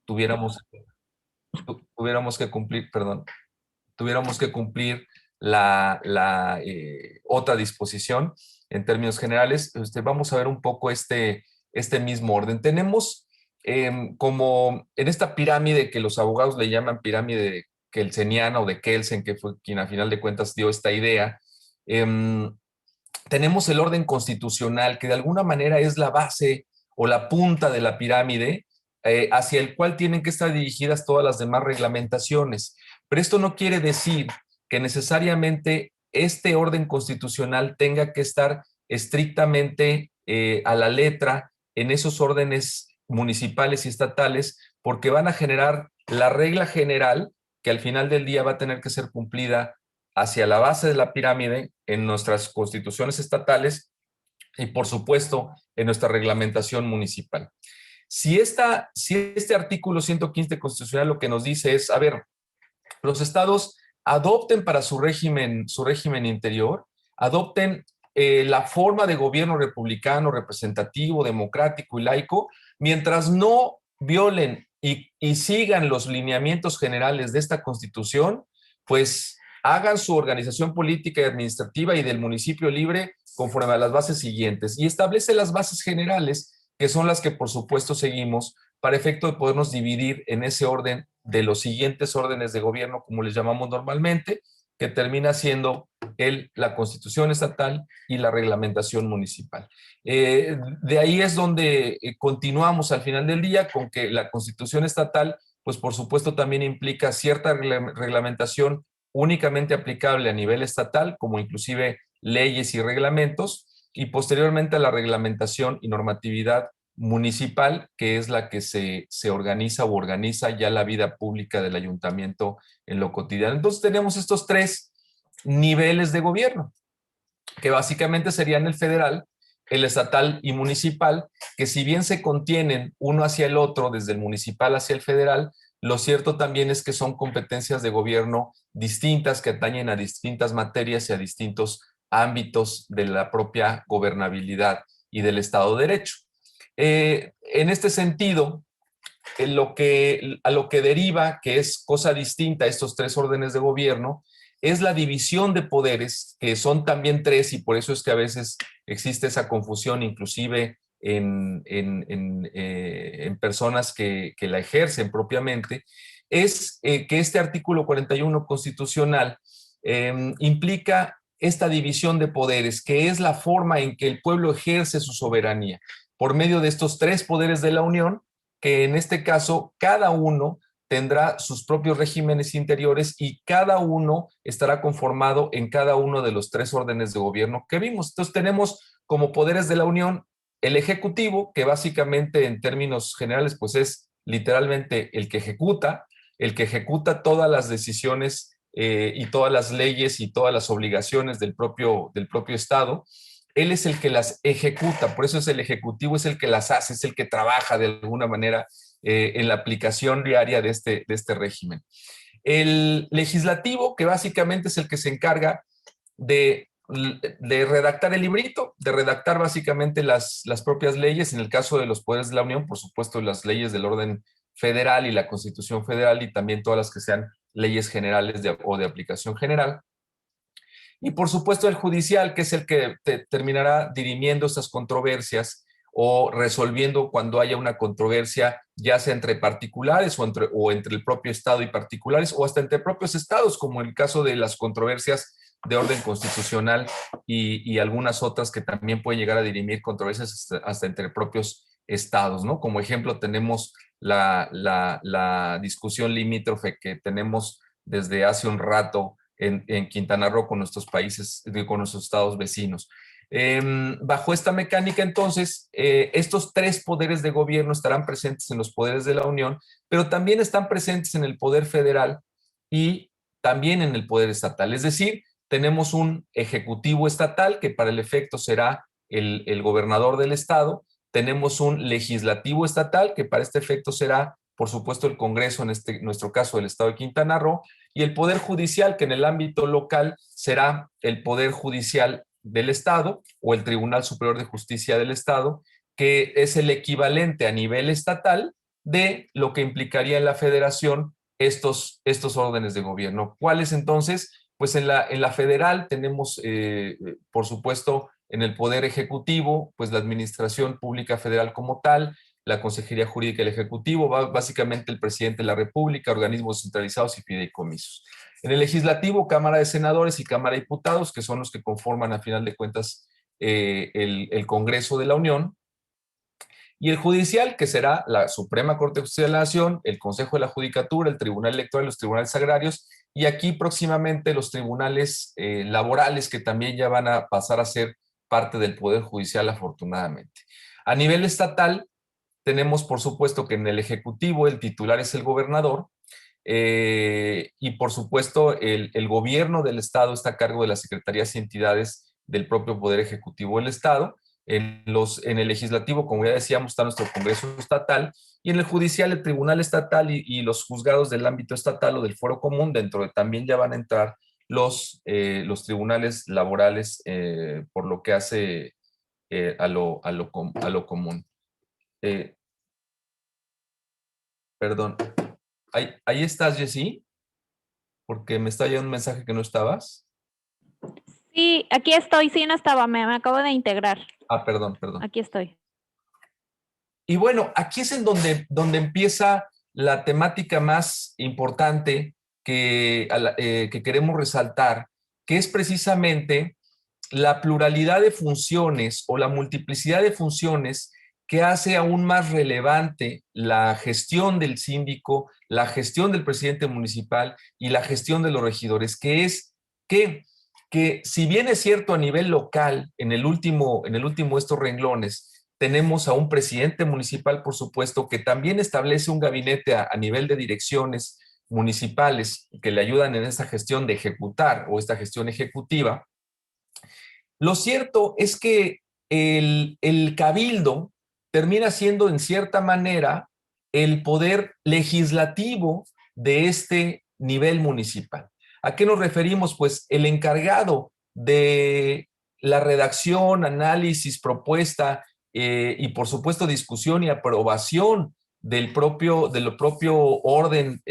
tuviéramos, tuviéramos que cumplir, perdón, tuviéramos que cumplir la otra disposición en términos generales. Vamos a ver un poco este mismo orden. Tenemos como en esta pirámide que los abogados le llaman pirámide kelseniana o de Kelsen, que fue quien a final de cuentas dio esta idea. Tenemos el orden constitucional, que de alguna manera es la base o la punta de la pirámide, hacia el cual tienen que estar dirigidas todas las demás reglamentaciones. Pero esto no quiere decir que necesariamente este orden constitucional tenga que estar estrictamente a la letra en esos órdenes municipales y estatales, porque van a generar la regla general que al final del día va a tener que ser cumplida hacia la base de la pirámide en nuestras constituciones estatales y, por supuesto, en nuestra reglamentación municipal. Si este artículo 115 constitucional lo que nos dice es, a ver, los estados adopten para su régimen interior, adopten la forma de gobierno republicano, representativo, democrático y laico, mientras no violen y sigan los lineamientos generales de esta Constitución, pues hagan su organización política y administrativa y del municipio libre conforme a las bases siguientes y establece las bases generales, que son las que por supuesto seguimos para efecto de podernos dividir en ese orden de los siguientes órdenes de gobierno, como les llamamos normalmente, que termina siendo la Constitución estatal y la reglamentación municipal. De ahí es donde continuamos al final del día con que la Constitución estatal, pues por supuesto también implica cierta reglamentación únicamente aplicable a nivel estatal, como inclusive leyes y reglamentos, y posteriormente a la reglamentación y normatividad municipal, que es la que se organiza o organiza ya la vida pública del ayuntamiento en lo cotidiano. Entonces tenemos estos tres niveles de gobierno, que básicamente serían el federal, el estatal y municipal, que si bien se contienen uno hacia el otro, desde el municipal hacia el federal, lo cierto también es que son competencias de gobierno distintas que atañen a distintas materias y a distintos ámbitos de la propia gobernabilidad y del Estado de Derecho. En este sentido, a lo que deriva, que es cosa distinta a estos tres órdenes de gobierno, es la división de poderes, que son también tres, y por eso es que a veces existe esa confusión, inclusive en personas que la ejercen propiamente, es que este artículo 41 constitucional implica esta división de poderes, que es la forma en que el pueblo ejerce su soberanía por medio de estos tres poderes de la Unión, que en este caso cada uno tendrá sus propios regímenes interiores y cada uno estará conformado en cada uno de los tres órdenes de gobierno que vimos. Entonces tenemos como poderes de la Unión el Ejecutivo, que básicamente en términos generales pues es literalmente el que ejecuta todas las decisiones y todas las leyes y todas las obligaciones del propio Estado. Él es el que las ejecuta, por eso es el ejecutivo, es el que las hace, es el que trabaja de alguna manera en la aplicación diaria de este régimen. El legislativo, que básicamente es el que se encarga de redactar el librito, de redactar básicamente las propias leyes, en el caso de los poderes de la Unión, por supuesto, las leyes del orden federal y la Constitución Federal y también todas las que sean leyes generales o de aplicación general. Y por supuesto el judicial, que es el que terminará dirimiendo estas controversias o resolviendo cuando haya una controversia, ya sea entre particulares o entre el propio Estado y particulares, o hasta entre propios estados, como el caso de las controversias de orden constitucional y algunas otras que también pueden llegar a dirimir controversias hasta entre propios estados, ¿no? Como ejemplo tenemos la discusión limítrofe que tenemos desde hace un rato en Quintana Roo con nuestros países, con nuestros estados vecinos. Bajo esta mecánica, entonces, estos tres poderes de gobierno estarán presentes en los poderes de la Unión, pero también están presentes en el poder federal y también en el poder estatal. Es decir, tenemos un ejecutivo estatal que para el efecto será el gobernador del estado, tenemos un legislativo estatal que para este efecto será, por supuesto, el Congreso, en nuestro caso, el estado de Quintana Roo, y el Poder Judicial, que en el ámbito local será el Poder Judicial del Estado o el Tribunal Superior de Justicia del Estado, que es el equivalente a nivel estatal de lo que implicaría en la federación estos órdenes de gobierno. ¿Cuáles entonces? Pues en la federal tenemos, por supuesto, en el Poder Ejecutivo, pues la Administración Pública Federal como tal, la Consejería Jurídica del Ejecutivo, básicamente el presidente de la República, organismos centralizados y fideicomisos. En el Legislativo, Cámara de Senadores y Cámara de Diputados, que son los que conforman a final de cuentas el Congreso de la Unión, y el judicial, que será la Suprema Corte de Justicia de la Nación, el Consejo de la Judicatura, el Tribunal Electoral, los tribunales agrarios, y aquí próximamente los tribunales laborales, que también ya van a pasar a ser parte del Poder Judicial, afortunadamente. A nivel estatal, tenemos por supuesto que en el Ejecutivo el titular es el gobernador, y por supuesto el gobierno del Estado está a cargo de las secretarías y entidades del propio Poder Ejecutivo del Estado. En el legislativo, como ya decíamos, está nuestro Congreso Estatal, y en el judicial, el Tribunal Estatal y los juzgados del ámbito estatal o del Foro Común, dentro de también ya van a entrar los tribunales laborales, por lo que hace a lo común. Eh, Perdón, ahí estás, Jessy, porque me está llegando un mensaje que no estabas. Sí, aquí estoy, sí, no estaba, me acabo de integrar. Ah, perdón, perdón. Aquí estoy. Y bueno, aquí es en donde empieza la temática más importante que queremos resaltar, que es precisamente la pluralidad de funciones o la multiplicidad de funciones que hace aún más relevante la gestión del síndico, la gestión del presidente municipal y la gestión de los regidores, que es que si bien es cierto a nivel local, en el último de estos renglones, tenemos a un presidente municipal, por supuesto, que también establece un gabinete a nivel de direcciones municipales que le ayudan en esta gestión de ejecutar o esta gestión ejecutiva. Lo cierto es que el cabildo termina siendo en cierta manera el poder legislativo de este nivel municipal. ¿A qué nos referimos? Pues el encargado de la redacción, análisis, propuesta, y por supuesto discusión y aprobación del propio orden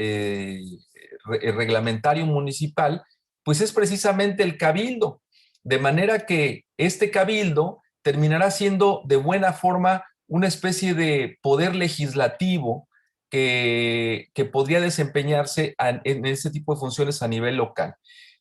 reglamentario municipal, pues es precisamente el cabildo. De manera que este cabildo terminará siendo de buena forma una especie de poder legislativo que podría desempeñarse en este tipo de funciones a nivel local.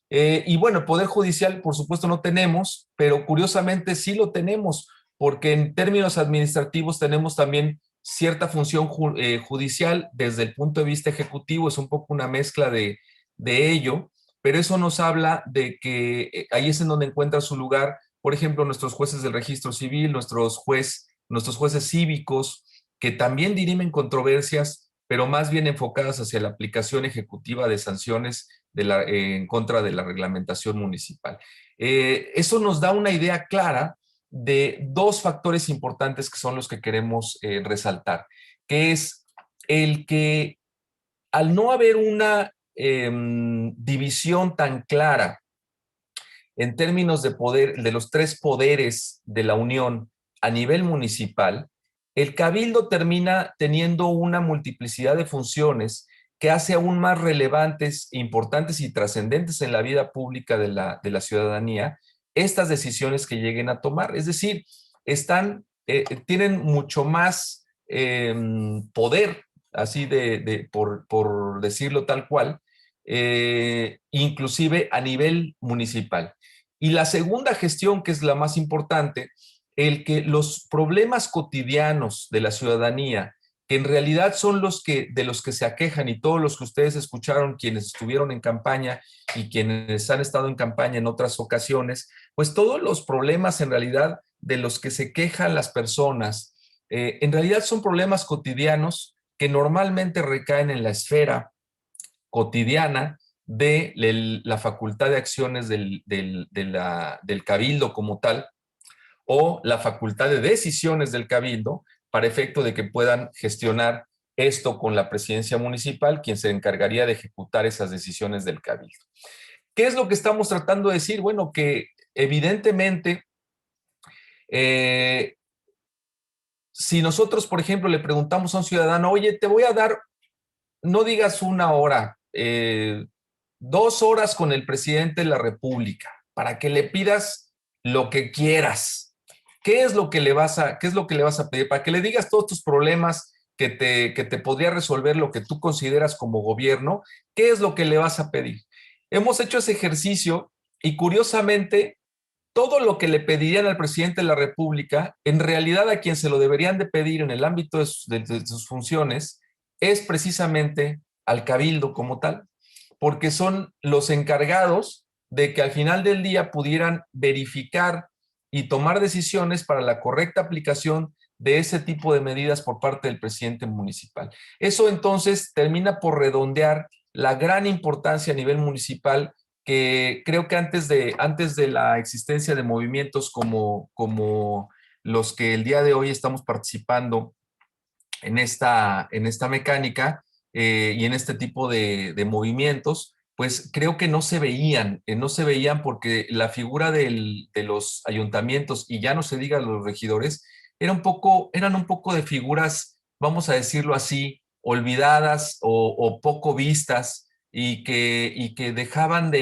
Y bueno, poder judicial, por supuesto, no tenemos, pero curiosamente sí lo tenemos, porque en términos administrativos tenemos también cierta función judicial desde el punto de vista ejecutivo, es un poco una mezcla de ello, pero eso nos habla de que ahí es en donde encuentra su lugar, por ejemplo, nuestros jueces del registro civil, nuestros jueces cívicos, que también dirimen controversias, pero más bien enfocadas hacia la aplicación ejecutiva de sanciones en contra de la reglamentación municipal. Eso nos da una idea clara de dos factores importantes que son los que queremos resaltar, que es el que al no haber una división tan clara en términos de poder, de los tres poderes de la Unión a nivel municipal, el cabildo termina teniendo una multiplicidad de funciones que hace aún más relevantes, importantes y trascendentes en la vida pública de la ciudadanía estas decisiones que lleguen a tomar. Es decir, tienen mucho más poder, así por decirlo tal cual, inclusive a nivel municipal. Y la segunda gestión, que es la más importante, el que los problemas cotidianos de la ciudadanía, que en realidad son de los que se aquejan, y todos los que ustedes escucharon, quienes estuvieron en campaña y quienes han estado en campaña en otras ocasiones, pues todos los problemas en realidad de los que se quejan las personas, en realidad son problemas cotidianos que normalmente recaen en la esfera cotidiana de la facultad de acciones del cabildo como tal, o la facultad de decisiones del cabildo, para efecto de que puedan gestionar esto con la presidencia municipal, quien se encargaría de ejecutar esas decisiones del cabildo. ¿Qué es lo que estamos tratando de decir? Bueno, que evidentemente si nosotros, por ejemplo, le preguntamos a un ciudadano, oye, te voy a dar, no digas 1 hora, 2 horas con el presidente de la República para que le pidas lo que quieras. ¿Qué es lo que le vas a pedir? Para que le digas todos tus problemas que te podría resolver lo que tú consideras como gobierno. ¿Qué es lo que le vas a pedir? Hemos hecho ese ejercicio y curiosamente todo lo que le pedirían al presidente de la República, en realidad a quien se lo deberían de pedir en el ámbito de sus funciones, es precisamente al cabildo como tal, porque son los encargados de que al final del día pudieran verificar y tomar decisiones para la correcta aplicación de ese tipo de medidas por parte del presidente municipal. Eso entonces termina por redondear la gran importancia a nivel municipal que creo que antes de la existencia de movimientos como los que el día de hoy estamos participando en esta mecánica y en este tipo de movimientos, pues creo que no se veían porque la figura de los ayuntamientos, y ya no se diga los regidores, eran un poco de figuras, vamos a decirlo así, olvidadas o poco vistas y que dejaban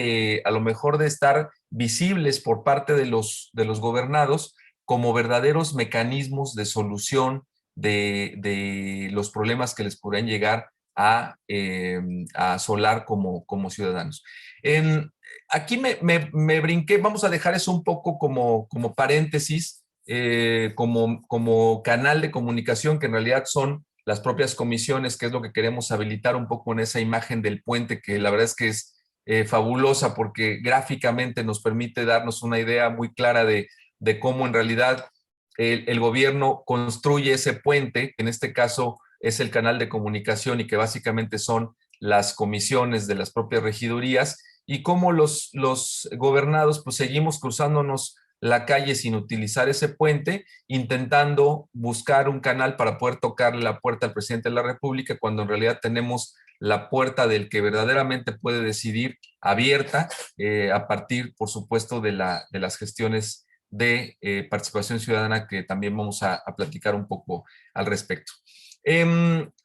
a lo mejor de estar visibles por parte de los gobernados como verdaderos mecanismos de solución de los problemas que les podrían llegar a asolar como ciudadanos. En, aquí me brinqué, vamos a dejar eso un poco como paréntesis, como canal de comunicación, que en realidad son las propias comisiones, que es lo que queremos habilitar un poco en esa imagen del puente, que la verdad es que es fabulosa porque gráficamente nos permite darnos una idea muy clara de cómo en realidad el gobierno construye ese puente, en este caso es el canal de comunicación y que básicamente son las comisiones de las propias regidurías y cómo los gobernados pues seguimos cruzándonos la calle sin utilizar ese puente, intentando buscar un canal para poder tocarle la puerta al presidente de la República cuando en realidad tenemos la puerta del que verdaderamente puede decidir abierta a partir, por supuesto, de las gestiones de participación ciudadana que también vamos a platicar un poco al respecto.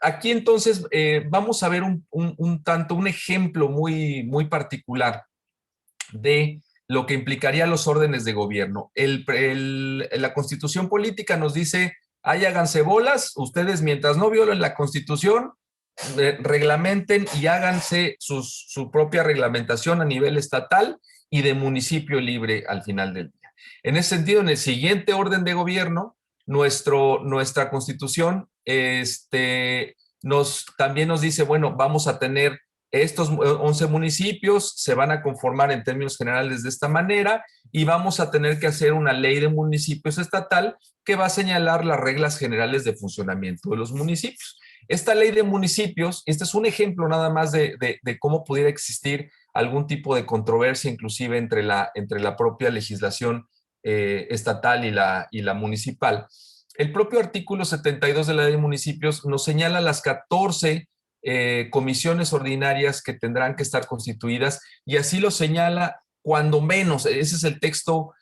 Aquí entonces vamos a ver un ejemplo muy particular de lo que implicaría los órdenes de gobierno. La Constitución política nos dice, ahí háganse bolas, ustedes mientras no violen la Constitución, reglamenten y háganse su propia reglamentación a nivel estatal y de municipio libre al final del día. En ese sentido, en el siguiente orden de gobierno, nuestra Constitución también nos dice, bueno, vamos a tener estos 11 municipios, se van a conformar en términos generales de esta manera y vamos a tener que hacer una ley de municipios estatal que va a señalar las reglas generales de funcionamiento de los municipios. Esta ley de municipios, este es un ejemplo nada más de cómo pudiera existir algún tipo de controversia, inclusive entre la propia legislación estatal y la municipal. El propio artículo 72 de la ley de municipios nos señala las 14 comisiones ordinarias que tendrán que estar constituidas y así lo señala cuando menos, ese es el texto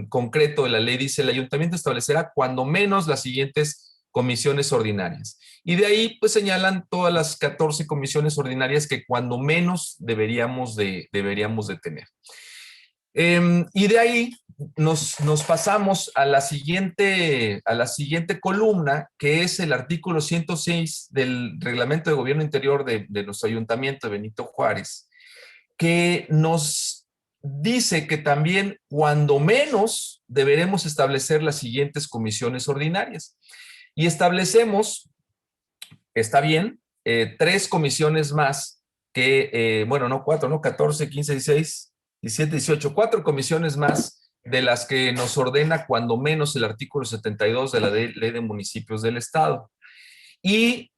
concreto de la ley, dice el ayuntamiento establecerá cuando menos las siguientes comisiones ordinarias. Y de ahí pues señalan todas las 14 comisiones ordinarias que cuando menos deberíamos de tener. Y de ahí nos pasamos a la siguiente columna, que es el artículo 106 del Reglamento de Gobierno Interior de nuestro ayuntamiento de Benito Juárez, que nos dice que también cuando menos deberemos establecer las siguientes comisiones ordinarias. Y establecemos, está bien, 3 comisiones más que, bueno, no 4, no 14, 15, 16, 17, 18, 4 comisiones más de las que nos ordena cuando menos el artículo 72 de la Ley de Municipios del Estado. Y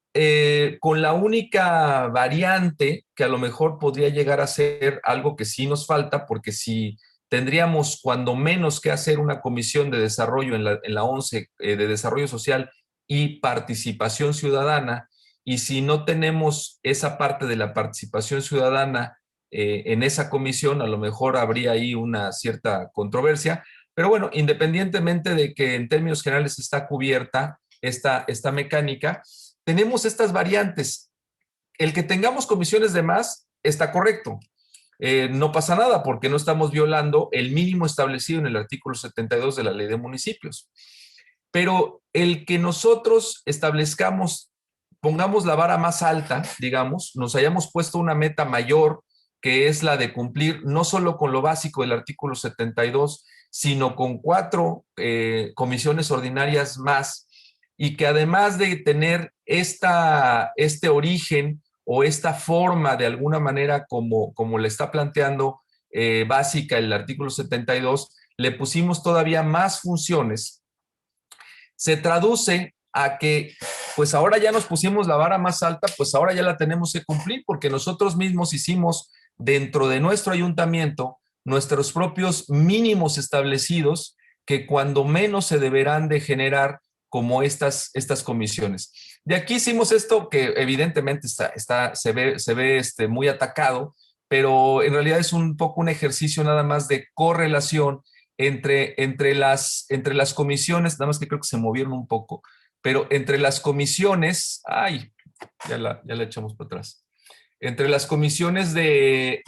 con la única variante que a lo mejor podría llegar a ser algo que sí nos falta, porque si tendríamos cuando menos que hacer una comisión de desarrollo en la 11 de desarrollo social y participación ciudadana, y si no tenemos esa parte de la participación ciudadana en esa comisión, a lo mejor habría ahí una cierta controversia, Pero bueno, independientemente de que en términos generales está cubierta esta mecánica, tenemos estas variantes. El que tengamos comisiones de más está correcto. No pasa nada porque no estamos violando el mínimo establecido en el artículo 72 de la Ley de Municipios. Pero el que nosotros establezcamos, pongamos la vara más alta, digamos, nos hayamos puesto una meta mayor, que es la de cumplir no solo con lo básico del artículo 72, sino con 4 comisiones ordinarias más, y que además de tener este origen o esta forma de alguna manera como le está planteando básica el artículo 72, le pusimos todavía más funciones, se traduce a que pues ahora ya nos pusimos la vara más alta, pues ahora ya la tenemos que cumplir porque nosotros mismos hicimos dentro de nuestro ayuntamiento nuestros propios mínimos establecidos que cuando menos se deberán de generar como estas comisiones. De aquí hicimos esto que evidentemente se ve muy atacado, pero en realidad es un poco un ejercicio nada más de correlación entre las comisiones, nada más que creo que se movieron un poco, pero entre las comisiones, ya la echamos para atrás, entre las comisiones que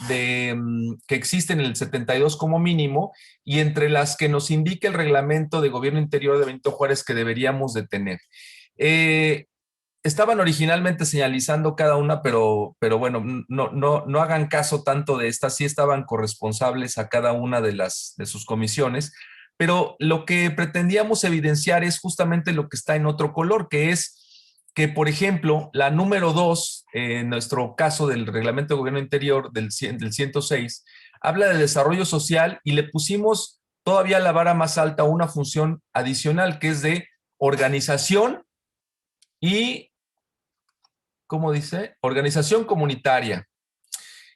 existen en el 72 como mínimo y entre las que nos indica el reglamento de gobierno interior de Benito Juárez que deberíamos de tener. Estaban originalmente señalizando cada una, pero bueno, no hagan caso tanto de estas, sí estaban corresponsables a cada una de sus comisiones, pero lo que pretendíamos evidenciar es justamente lo que está en otro color, que es que, por ejemplo, la número 2, en nuestro caso del Reglamento de Gobierno Interior del 106, habla de desarrollo social y le pusimos todavía la vara más alta una función adicional que es de organización y, ¿cómo dice? Organización comunitaria.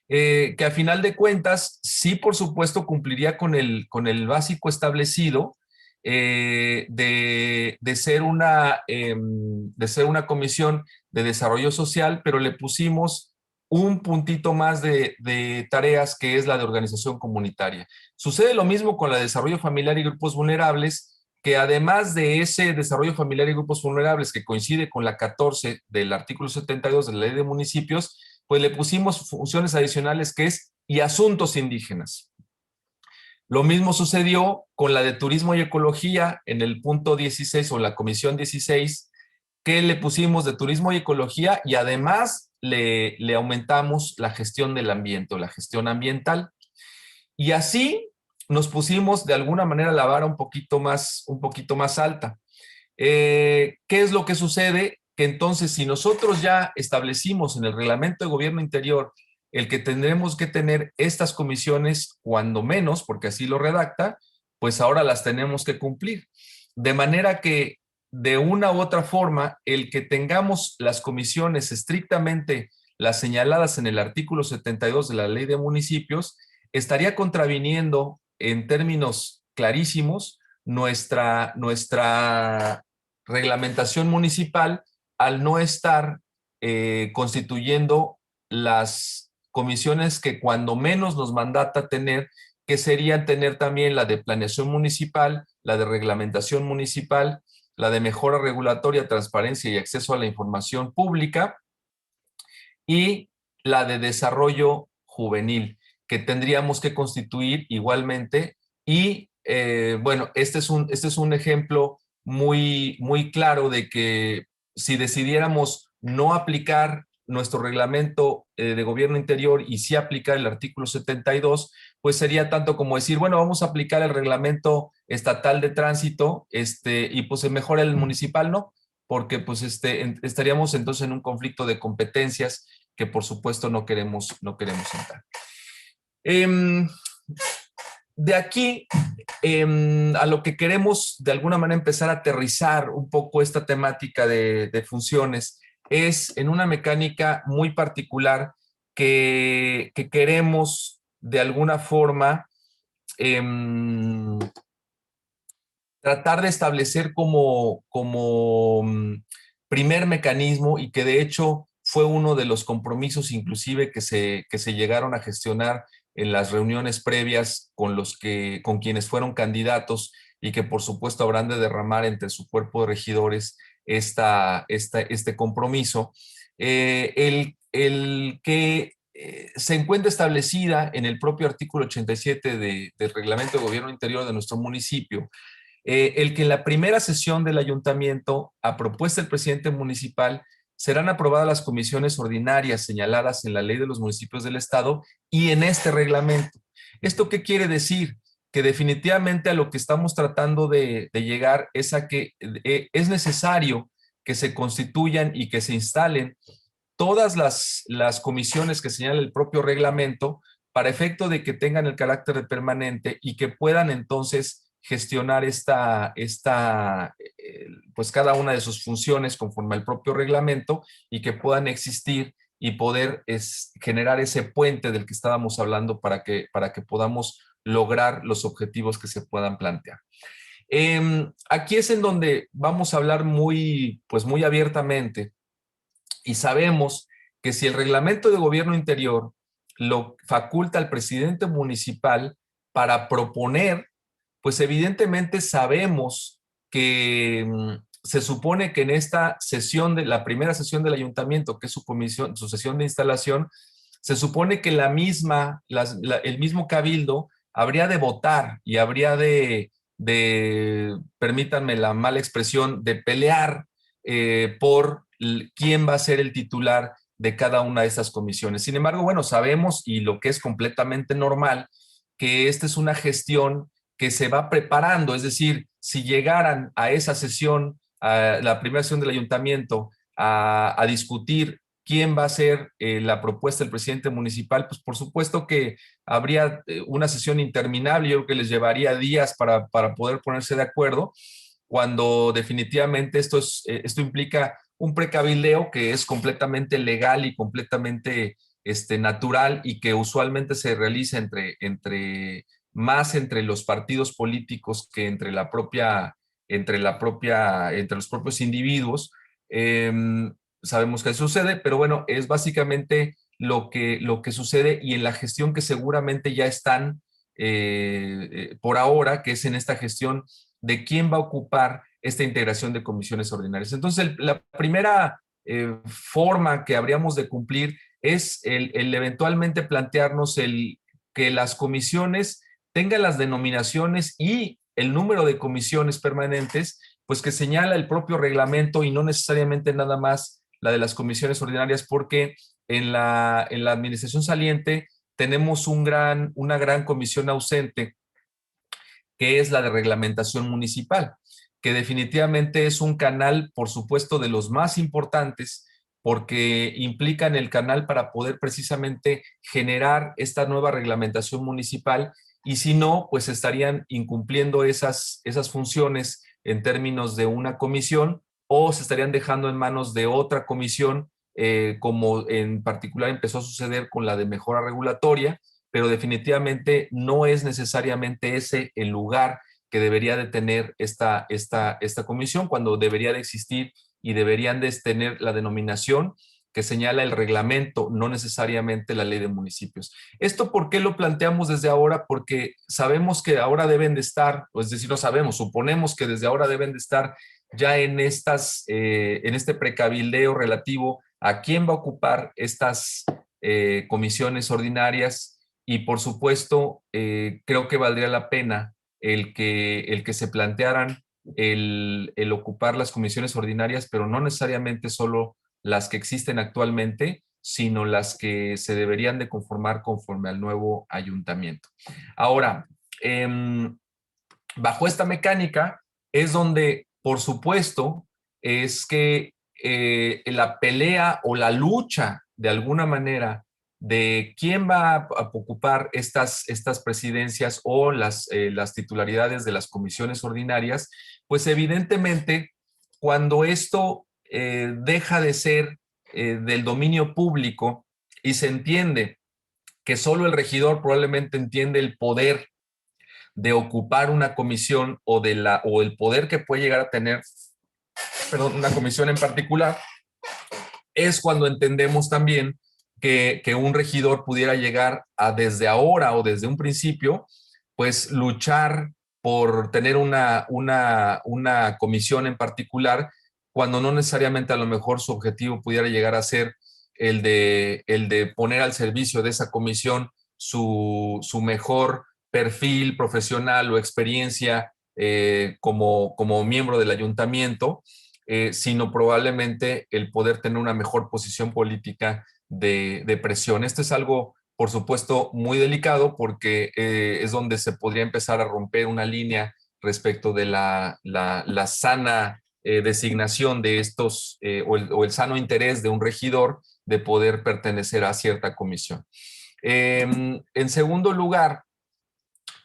Que a final de cuentas, sí, por supuesto, cumpliría con el básico establecido de ser una comisión de desarrollo social, pero le pusimos un puntito más de tareas que es la de organización comunitaria. Sucede lo mismo con la de desarrollo familiar y grupos vulnerables, que además de ese desarrollo familiar y grupos vulnerables que coincide con la 14 del artículo 72 de la Ley de Municipios, pues le pusimos funciones adicionales que es y asuntos indígenas. Lo mismo sucedió con la de turismo y ecología en el punto 16 o la comisión 16, que le pusimos de turismo y ecología y además le aumentamos la gestión del ambiente o la gestión ambiental. Y así nos pusimos de alguna manera la vara un poquito más alta. ¿Qué es lo que sucede? Que entonces, si nosotros ya establecimos en el reglamento de gobierno interior el que tendremos que tener estas comisiones cuando menos, porque así lo redacta, pues ahora las tenemos que cumplir. De manera que, de una u otra forma, el que tengamos las comisiones estrictamente las señaladas en el artículo 72 de la Ley de Municipios, estaría contraviniendo en términos clarísimos nuestra reglamentación municipal al no estar constituyendo las comisiones que cuando menos nos mandata tener, que serían tener también la de planeación municipal, la de reglamentación municipal, la de mejora regulatoria, transparencia y acceso a la información pública y la de desarrollo juvenil, que tendríamos que constituir igualmente. Y bueno, este es un ejemplo muy claro de que si decidiéramos no aplicar nuestro reglamento de gobierno interior y sí aplicar el artículo 72, pues sería tanto como decir, bueno, vamos a aplicar el reglamento estatal de tránsito y pues mejor el municipal no, porque pues estaríamos entonces en un conflicto de competencias que por supuesto no queremos entrar. De aquí a lo que queremos de alguna manera empezar a aterrizar un poco esta temática de funciones es en una mecánica muy particular que queremos de alguna forma tratar de establecer como primer mecanismo y que de hecho fue uno de los compromisos inclusive que se llegaron a gestionar en las reuniones previas con quienes fueron candidatos y que por supuesto habrán de derramar entre su cuerpo de regidores este compromiso. El que se encuentra establecida en el propio artículo 87 del Reglamento de Gobierno Interior de nuestro municipio, el que en la primera sesión del ayuntamiento, a propuesta del presidente municipal, serán aprobadas las comisiones ordinarias señaladas en la Ley de los Municipios del Estado y en este reglamento. ¿Esto qué quiere decir? Que definitivamente a lo que estamos tratando de llegar es a que es necesario que se constituyan y que se instalen todas las comisiones que señala el propio reglamento para efecto de que tengan el carácter de permanente y que puedan entonces gestionar pues cada una de sus funciones conforme al propio reglamento y que puedan existir y poder generar ese puente del que estábamos hablando para que podamos lograr los objetivos que se puedan plantear. Aquí es en donde vamos a hablar muy abiertamente y sabemos que si el reglamento de gobierno interior lo faculta al presidente municipal para proponer, pues evidentemente sabemos que se supone que en esta sesión, la primera sesión del ayuntamiento, que es su sesión de instalación, se supone que el mismo cabildo habría de votar y habría permítanme la mala expresión, de pelear por quién va a ser el titular de cada una de estas comisiones. Sin embargo, bueno, sabemos, y lo que es completamente normal, que esta es una gestión que se va preparando, es decir, si llegaran a esa sesión, a la primera sesión del ayuntamiento, a discutir quién va a ser la propuesta del presidente municipal, pues por supuesto que habría una sesión interminable, yo creo que les llevaría días para poder ponerse de acuerdo, cuando definitivamente esto implica un precabildeo que es completamente legal y completamente natural y que usualmente se realiza entre los partidos políticos que entre los propios individuos. Sabemos que sucede, pero bueno, es básicamente lo que sucede y en la gestión que seguramente ya están por ahora, que es en esta gestión de quién va a ocupar esta integración de comisiones ordinarias. Entonces, la primera forma que habríamos de cumplir es el eventualmente plantearnos que las comisiones tengan las denominaciones y el número de comisiones permanentes, pues que señala el propio reglamento y no necesariamente nada más la de las comisiones ordinarias, porque en la administración saliente tenemos una gran comisión ausente, que es la de reglamentación municipal, que definitivamente es un canal, por supuesto, de los más importantes, porque implican el canal para poder precisamente generar esta nueva reglamentación municipal, y si no, pues estarían incumpliendo esas funciones en términos de una comisión, o se estarían dejando en manos de otra comisión, como en particular empezó a suceder con la de mejora regulatoria, pero definitivamente no es necesariamente ese el lugar que debería de tener esta comisión, cuando debería de existir y deberían de tener la denominación que señala el reglamento, no necesariamente la ley de municipios. ¿Esto por qué lo planteamos desde ahora? Porque sabemos que ahora deben de estar, o es decir, no sabemos, suponemos que desde ahora deben de estar ya en este precabildeo relativo a quién va a ocupar estas comisiones ordinarias. Y por supuesto, creo que valdría la pena el que se plantearan el ocupar las comisiones ordinarias, pero no necesariamente solo las que existen actualmente, sino las que se deberían de conformar conforme al nuevo ayuntamiento. Ahora, bajo esta mecánica es donde, por supuesto, es que la pelea o la lucha, de alguna manera, de quién va a ocupar estas presidencias o las titularidades de las comisiones ordinarias, pues evidentemente cuando esto deja de ser del dominio público y se entiende que solo el regidor probablemente entiende el poder de ocupar una comisión o el poder que puede llegar a tener, una comisión en particular, es cuando entendemos también que un regidor pudiera llegar a desde ahora o desde un principio, pues luchar por tener una comisión en particular, cuando no necesariamente a lo mejor su objetivo pudiera llegar a ser el de poner al servicio de esa comisión su mejor perfil profesional o experiencia como miembro del ayuntamiento, sino probablemente el poder tener una mejor posición política de presión. Esto es algo, por supuesto, muy delicado porque es donde se podría empezar a romper una línea respecto de la sana designación de estos o el sano interés de un regidor de poder pertenecer a cierta comisión. En segundo lugar,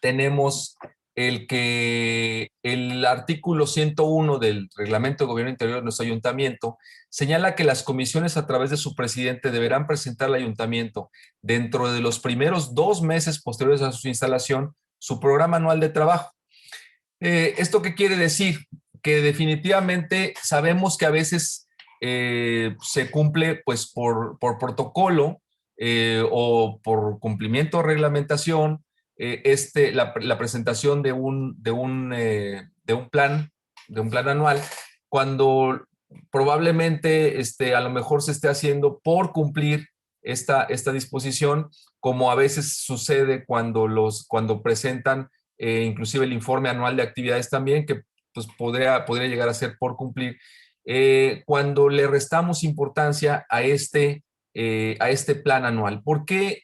tenemos el artículo 101 del Reglamento de Gobierno Interior de nuestro ayuntamiento señala que las comisiones a través de su presidente deberán presentar al ayuntamiento dentro de los primeros 2 meses posteriores a su instalación su programa anual de trabajo. ¿Esto qué quiere decir? Que definitivamente sabemos que a veces se cumple pues por protocolo o por cumplimiento de reglamentación la presentación de un plan anual, cuando probablemente a lo mejor se esté haciendo por cumplir esta disposición, como a veces sucede cuando presentan inclusive el informe anual de actividades también, que pues podría llegar a ser por cumplir. Cuando le restamos importancia a este plan anual. ¿Por qué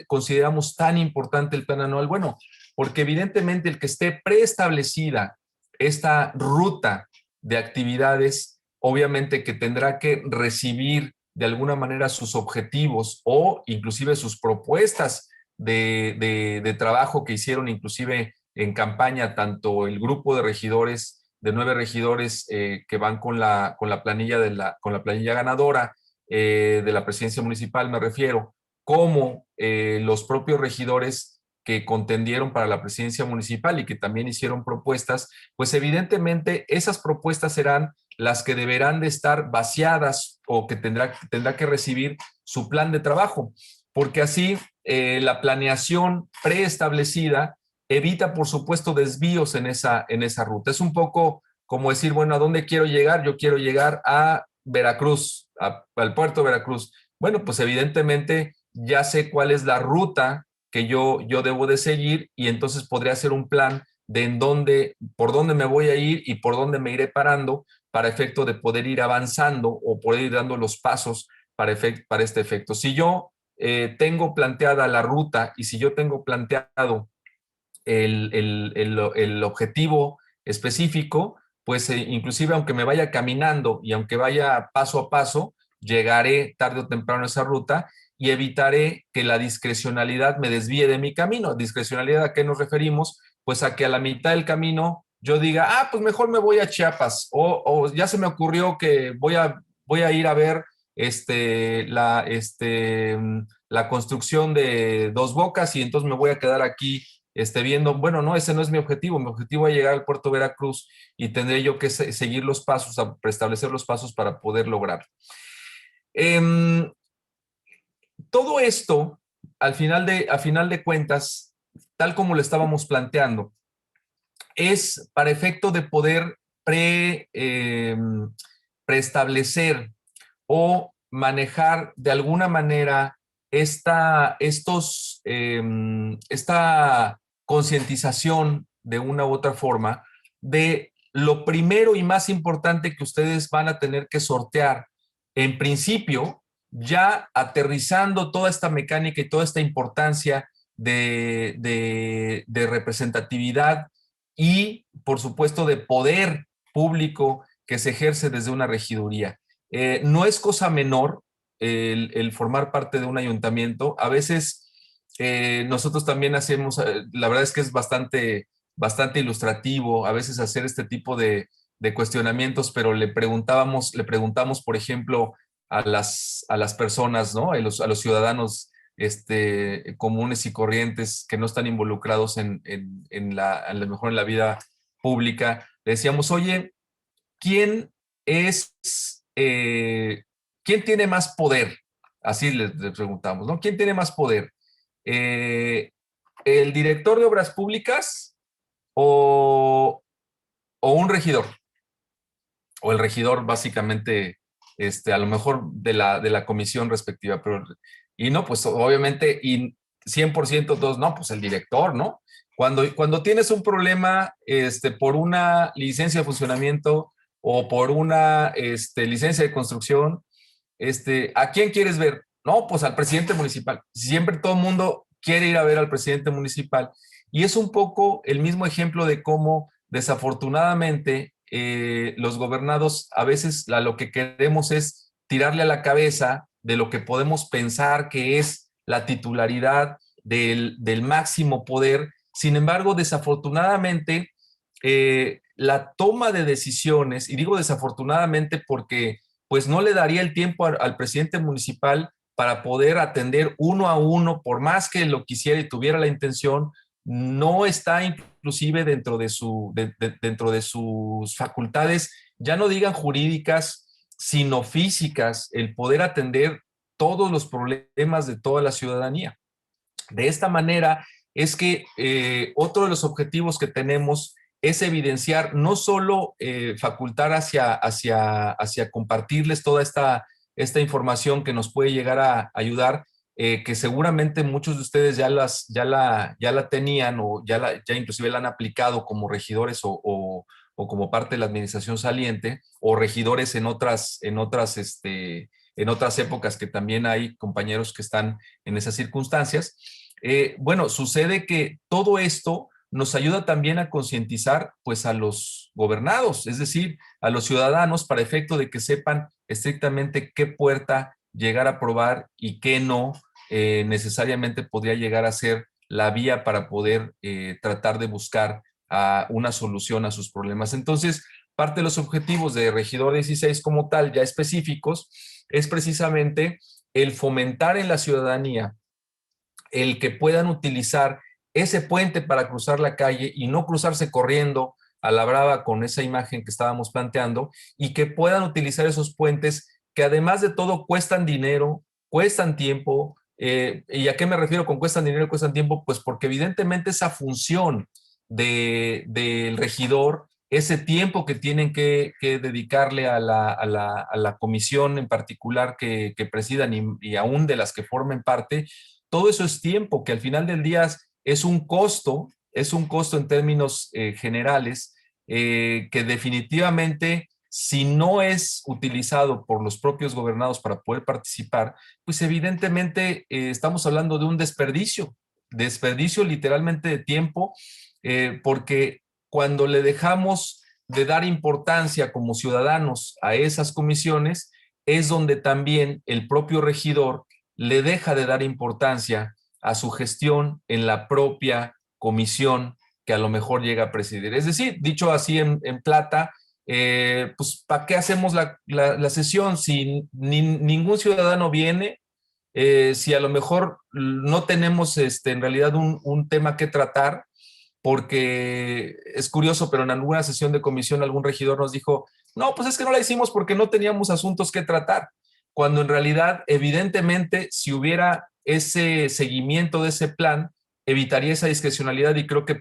consideramos tan importante el plan anual? Bueno, porque evidentemente el que esté preestablecida esta ruta de actividades, obviamente que tendrá que recibir de alguna manera sus objetivos o inclusive sus propuestas de trabajo que hicieron inclusive en campaña, tanto el grupo de regidores, de 9 regidores que van con la planilla con la planilla ganadora, de la presidencia municipal me refiero, como los propios regidores que contendieron para la presidencia municipal y que también hicieron propuestas, pues evidentemente esas propuestas serán las que deberán de estar vaciadas o que tendrá que recibir su plan de trabajo, porque así la planeación preestablecida evita, por supuesto, desvíos en esa ruta. Es un poco como decir, bueno, ¿a dónde quiero llegar? Yo quiero llegar a Veracruz, al puerto de Veracruz. Bueno, pues evidentemente ya sé cuál es la ruta que yo debo de seguir y entonces podría hacer un plan por dónde me voy a ir y por dónde me iré parando para efecto de poder ir avanzando o poder ir dando los pasos para este efecto. Si yo tengo planteada la ruta y si yo tengo planteado el objetivo específico, pues inclusive aunque me vaya caminando y aunque vaya paso a paso, llegaré tarde o temprano a esa ruta y evitaré que la discrecionalidad me desvíe de mi camino. ¿Discrecionalidad a qué nos referimos? Pues a que a la mitad del camino yo diga, pues mejor me voy a Chiapas o ya se me ocurrió que voy a ir a ver la construcción de Dos Bocas y entonces me voy a quedar aquí viendo, bueno, no, ese no es mi objetivo es llegar al puerto de Veracruz y tendré yo que seguir los pasos, preestablecer los pasos para poder lograrlo. Todo esto, a final de cuentas, tal como lo estábamos planteando, es para efecto de poder preestablecer o manejar de alguna manera esta concientización de una u otra forma de lo primero y más importante que ustedes van a tener que sortear en principio, ya aterrizando toda esta mecánica y toda esta importancia de representatividad y, por supuesto, de poder público que se ejerce desde una regiduría. No es cosa menor el formar parte de un ayuntamiento. A veces nosotros también hacemos, la verdad es que es bastante ilustrativo a veces hacer este tipo de cuestionamientos, pero le preguntamos, por ejemplo, a las personas, ¿no? A los ciudadanos comunes y corrientes que no están involucrados a lo mejor en la vida pública. Le decíamos, oye, ¿quién es, quién tiene más poder Así les preguntamos, ¿no? ¿Quién tiene más poder? ¿El director de obras públicas o, o un regidor? O el regidor básicamente, a lo mejor de la comisión respectiva, pero, y no, pues obviamente, y 100% todos, no, pues el director, ¿no? Cuando tienes un problema por una licencia de funcionamiento o por una licencia de construcción, ¿a quién quieres ver? No, pues al presidente municipal. Siempre todo el mundo quiere ir a ver al presidente municipal. Y es un poco el mismo ejemplo de cómo desafortunadamente los gobernados a veces lo que queremos es tirarle a la cabeza de lo que podemos pensar que es la titularidad del máximo poder. Sin embargo, desafortunadamente, la toma de decisiones, y digo desafortunadamente porque pues no le daría el tiempo al presidente municipal para poder atender uno a uno, por más que lo quisiera y tuviera la intención, no está inclusive dentro de sus facultades, ya no digan jurídicas, sino físicas, el poder atender todos los problemas de toda la ciudadanía. De esta manera es que otro de los objetivos que tenemos es evidenciar, no solo facultar hacia compartirles toda esta información que nos puede llegar a ayudar, que seguramente muchos de ustedes ya la tenían o ya inclusive la han aplicado como regidores o como parte de la administración saliente o regidores en otras épocas que también hay compañeros que están en esas circunstancias. Bueno, sucede que todo esto nos ayuda también a concientizar pues a los gobernados, es decir, a los ciudadanos para efecto de que sepan estrictamente qué puerta llegar a probar y qué no necesariamente podría llegar a ser la vía para poder tratar de buscar una solución a sus problemas. Entonces, parte de los objetivos de Regidor 16 como tal, ya específicos, es precisamente el fomentar en la ciudadanía el que puedan utilizar ese puente para cruzar la calle y no cruzarse corriendo a la brava con esa imagen que estábamos planteando, y que puedan utilizar esos puentes que además de todo cuestan dinero, cuestan tiempo. ¿Y a qué me refiero con cuestan dinero y cuestan tiempo? Pues porque evidentemente esa función del regidor, ese tiempo que tienen que dedicarle a la comisión en particular que presidan y aún de las que formen parte, todo eso es tiempo que al final del día es un costo en términos generales, que definitivamente si no es utilizado por los propios gobernados para poder participar, pues evidentemente estamos hablando de un desperdicio literalmente de tiempo, porque cuando le dejamos de dar importancia como ciudadanos a esas comisiones, es donde también el propio regidor le deja de dar importancia a su gestión en la propia comisión que a lo mejor llega a presidir. Es decir, dicho así en plata, pues ¿para qué hacemos la sesión si ningún ciudadano viene? Si a lo mejor no tenemos en realidad un tema que tratar, porque es curioso, pero en alguna sesión de comisión algún regidor nos dijo, no, pues es que no la hicimos porque no teníamos asuntos que tratar, cuando en realidad, evidentemente, si hubiera ese seguimiento de ese plan, evitaría esa discrecionalidad, y creo que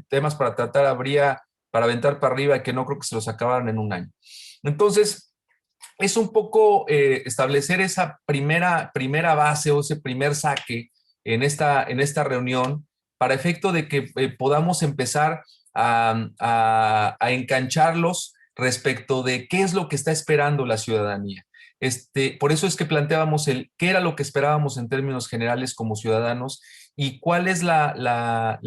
temas para tratar habría para aventar para arriba, y que no creo que se los acabaran en un año. Entonces, es un poco establecer esa primera base o ese primer saque en esta reunión, para efecto de que podamos empezar a engancharlos respecto de qué es lo que está esperando la ciudadanía. Por eso es que planteábamos qué era lo que esperábamos en términos generales como ciudadanos, y cuál es la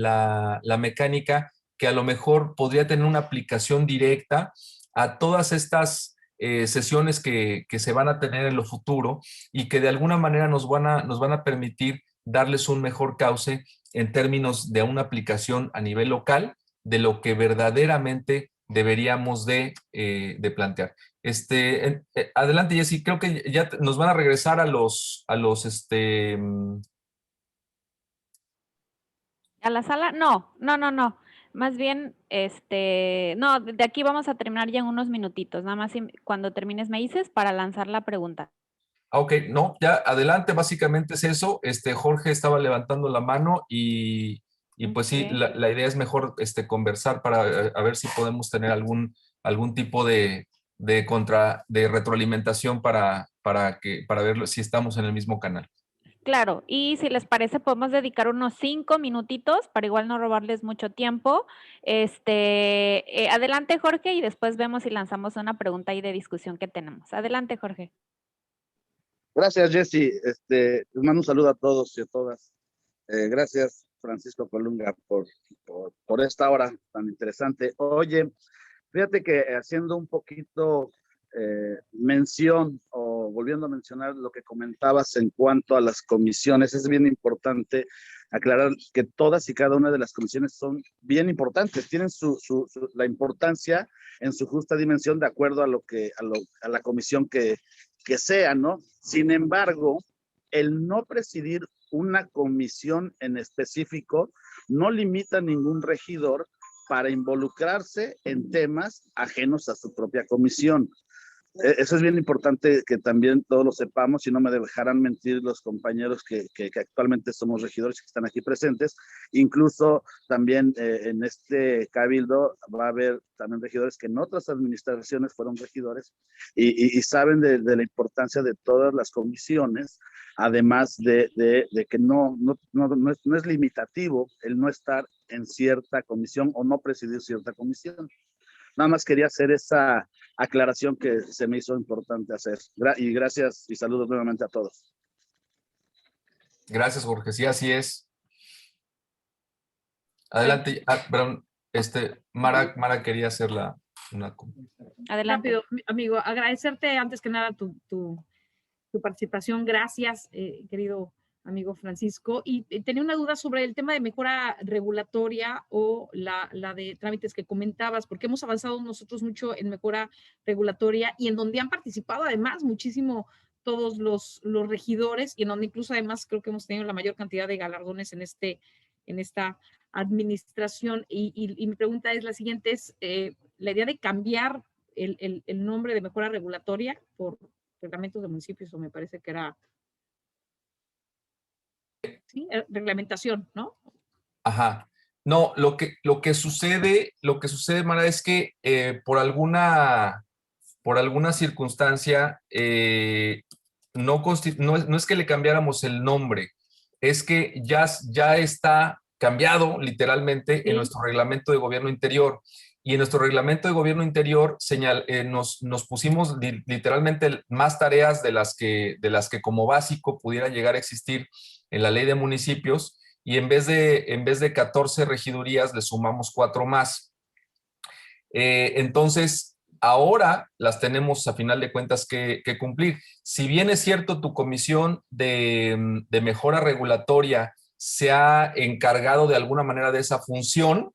mecánica que a lo mejor podría tener una aplicación directa a todas estas sesiones que se van a tener en lo futuro, y que de alguna manera nos van a permitir darles un mejor cauce en términos de una aplicación a nivel local de lo que verdaderamente deberíamos de plantear. Adelante, Jessy, creo que ya nos van a regresar ¿A la sala? No, no, no, no. Más bien, no, de aquí vamos a terminar ya en unos minutitos. Nada más cuando termines me dices para lanzar la pregunta. Ok, no, ya adelante, básicamente es eso. Jorge estaba levantando la mano y pues sí, Ok. la idea es mejor conversar para a ver si podemos tener algún tipo de retroalimentación para ver si estamos en el mismo canal. Claro, y si les parece, podemos dedicar unos 5 minutitos para igual no robarles mucho tiempo. Adelante, Jorge, y después vemos si lanzamos una pregunta ahí de discusión que tenemos. Adelante, Jorge. Gracias, Jessy. Les mando un saludo a todos y a todas. Gracias, Francisco Colunga, por esta hora tan interesante. Oye, fíjate que haciendo un poquito mención o volviendo a mencionar lo que comentabas en cuanto a las comisiones, es bien importante aclarar que todas y cada una de las comisiones son bien importantes, tienen la importancia en su justa dimensión de acuerdo a la comisión que sea, ¿no? Sin embargo, el no presidir una comisión en específico no limita a ningún regidor para involucrarse en temas ajenos a su propia comisión. Eso es bien importante que también todos lo sepamos y no me dejarán mentir los compañeros que actualmente somos regidores que están aquí presentes. Incluso también en este cabildo va a haber también regidores que en otras administraciones fueron regidores y saben de la importancia de todas las comisiones, además de que no es limitativo el no estar en cierta comisión o no presidir cierta comisión. Nada más quería hacer esa aclaración que se me hizo importante hacer. Y gracias y saludos nuevamente a todos. Gracias, Jorge. Sí, así es. Adelante. Perdón, Mara quería hacer una... Adelante. Rápido, amigo, agradecerte antes que nada tu participación. Gracias, querido amigo Francisco. Y tenía una duda sobre el tema de mejora regulatoria o la de trámites que comentabas, porque hemos avanzado nosotros mucho en mejora regulatoria y en donde han participado además muchísimo todos los regidores y en donde incluso además creo que hemos tenido la mayor cantidad de galardones en esta administración. Y mi pregunta es la siguiente, es la idea de cambiar el nombre de mejora regulatoria por reglamentos de municipios, o me parece que era ¿sí? Reglamentación, ¿no? Ajá. No, lo que sucede, Mara, es que por alguna circunstancia no es que le cambiáramos el nombre, es que ya está cambiado literalmente Sí. en nuestro reglamento de gobierno interior. Y en nuestro reglamento de gobierno interior nos pusimos literalmente más tareas de las que como básico pudiera llegar a existir en la ley de municipios, y en vez de 14 regidurías le sumamos 4 más. Entonces, ahora las tenemos a final de cuentas que cumplir. Si bien es cierto, tu comisión de mejora regulatoria se ha encargado de alguna manera de esa función,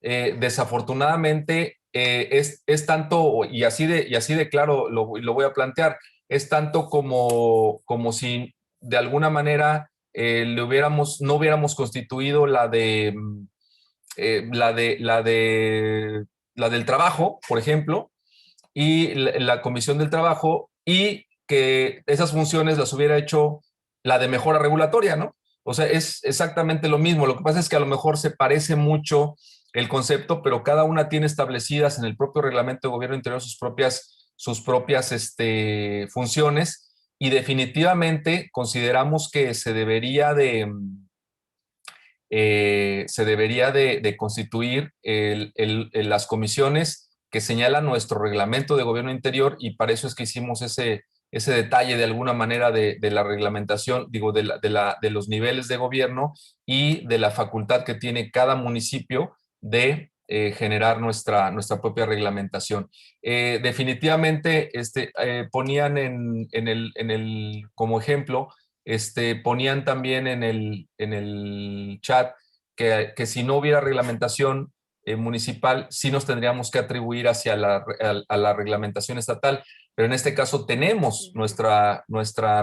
desafortunadamente es tanto, y así de claro lo voy a plantear, es tanto como si de alguna manera no hubiéramos constituido la del trabajo, por ejemplo, y la comisión del trabajo, y que esas funciones las hubiera hecho la de mejora regulatoria, ¿no? O sea, es exactamente lo mismo. Lo que pasa es que a lo mejor se parece mucho el concepto, pero cada una tiene establecidas en el propio reglamento de gobierno interior sus propias funciones, y definitivamente consideramos que se debería de constituir las comisiones que señala nuestro reglamento de gobierno interior, y para eso es que hicimos ese detalle de alguna manera de la reglamentación, digo, de los niveles de gobierno y de la facultad que tiene cada municipio de generar nuestra propia reglamentación. Definitivamente ponían como ejemplo, ponían también en el chat que si no hubiera reglamentación municipal, sí nos tendríamos que atribuir hacia a la reglamentación estatal, pero en este caso tenemos nuestra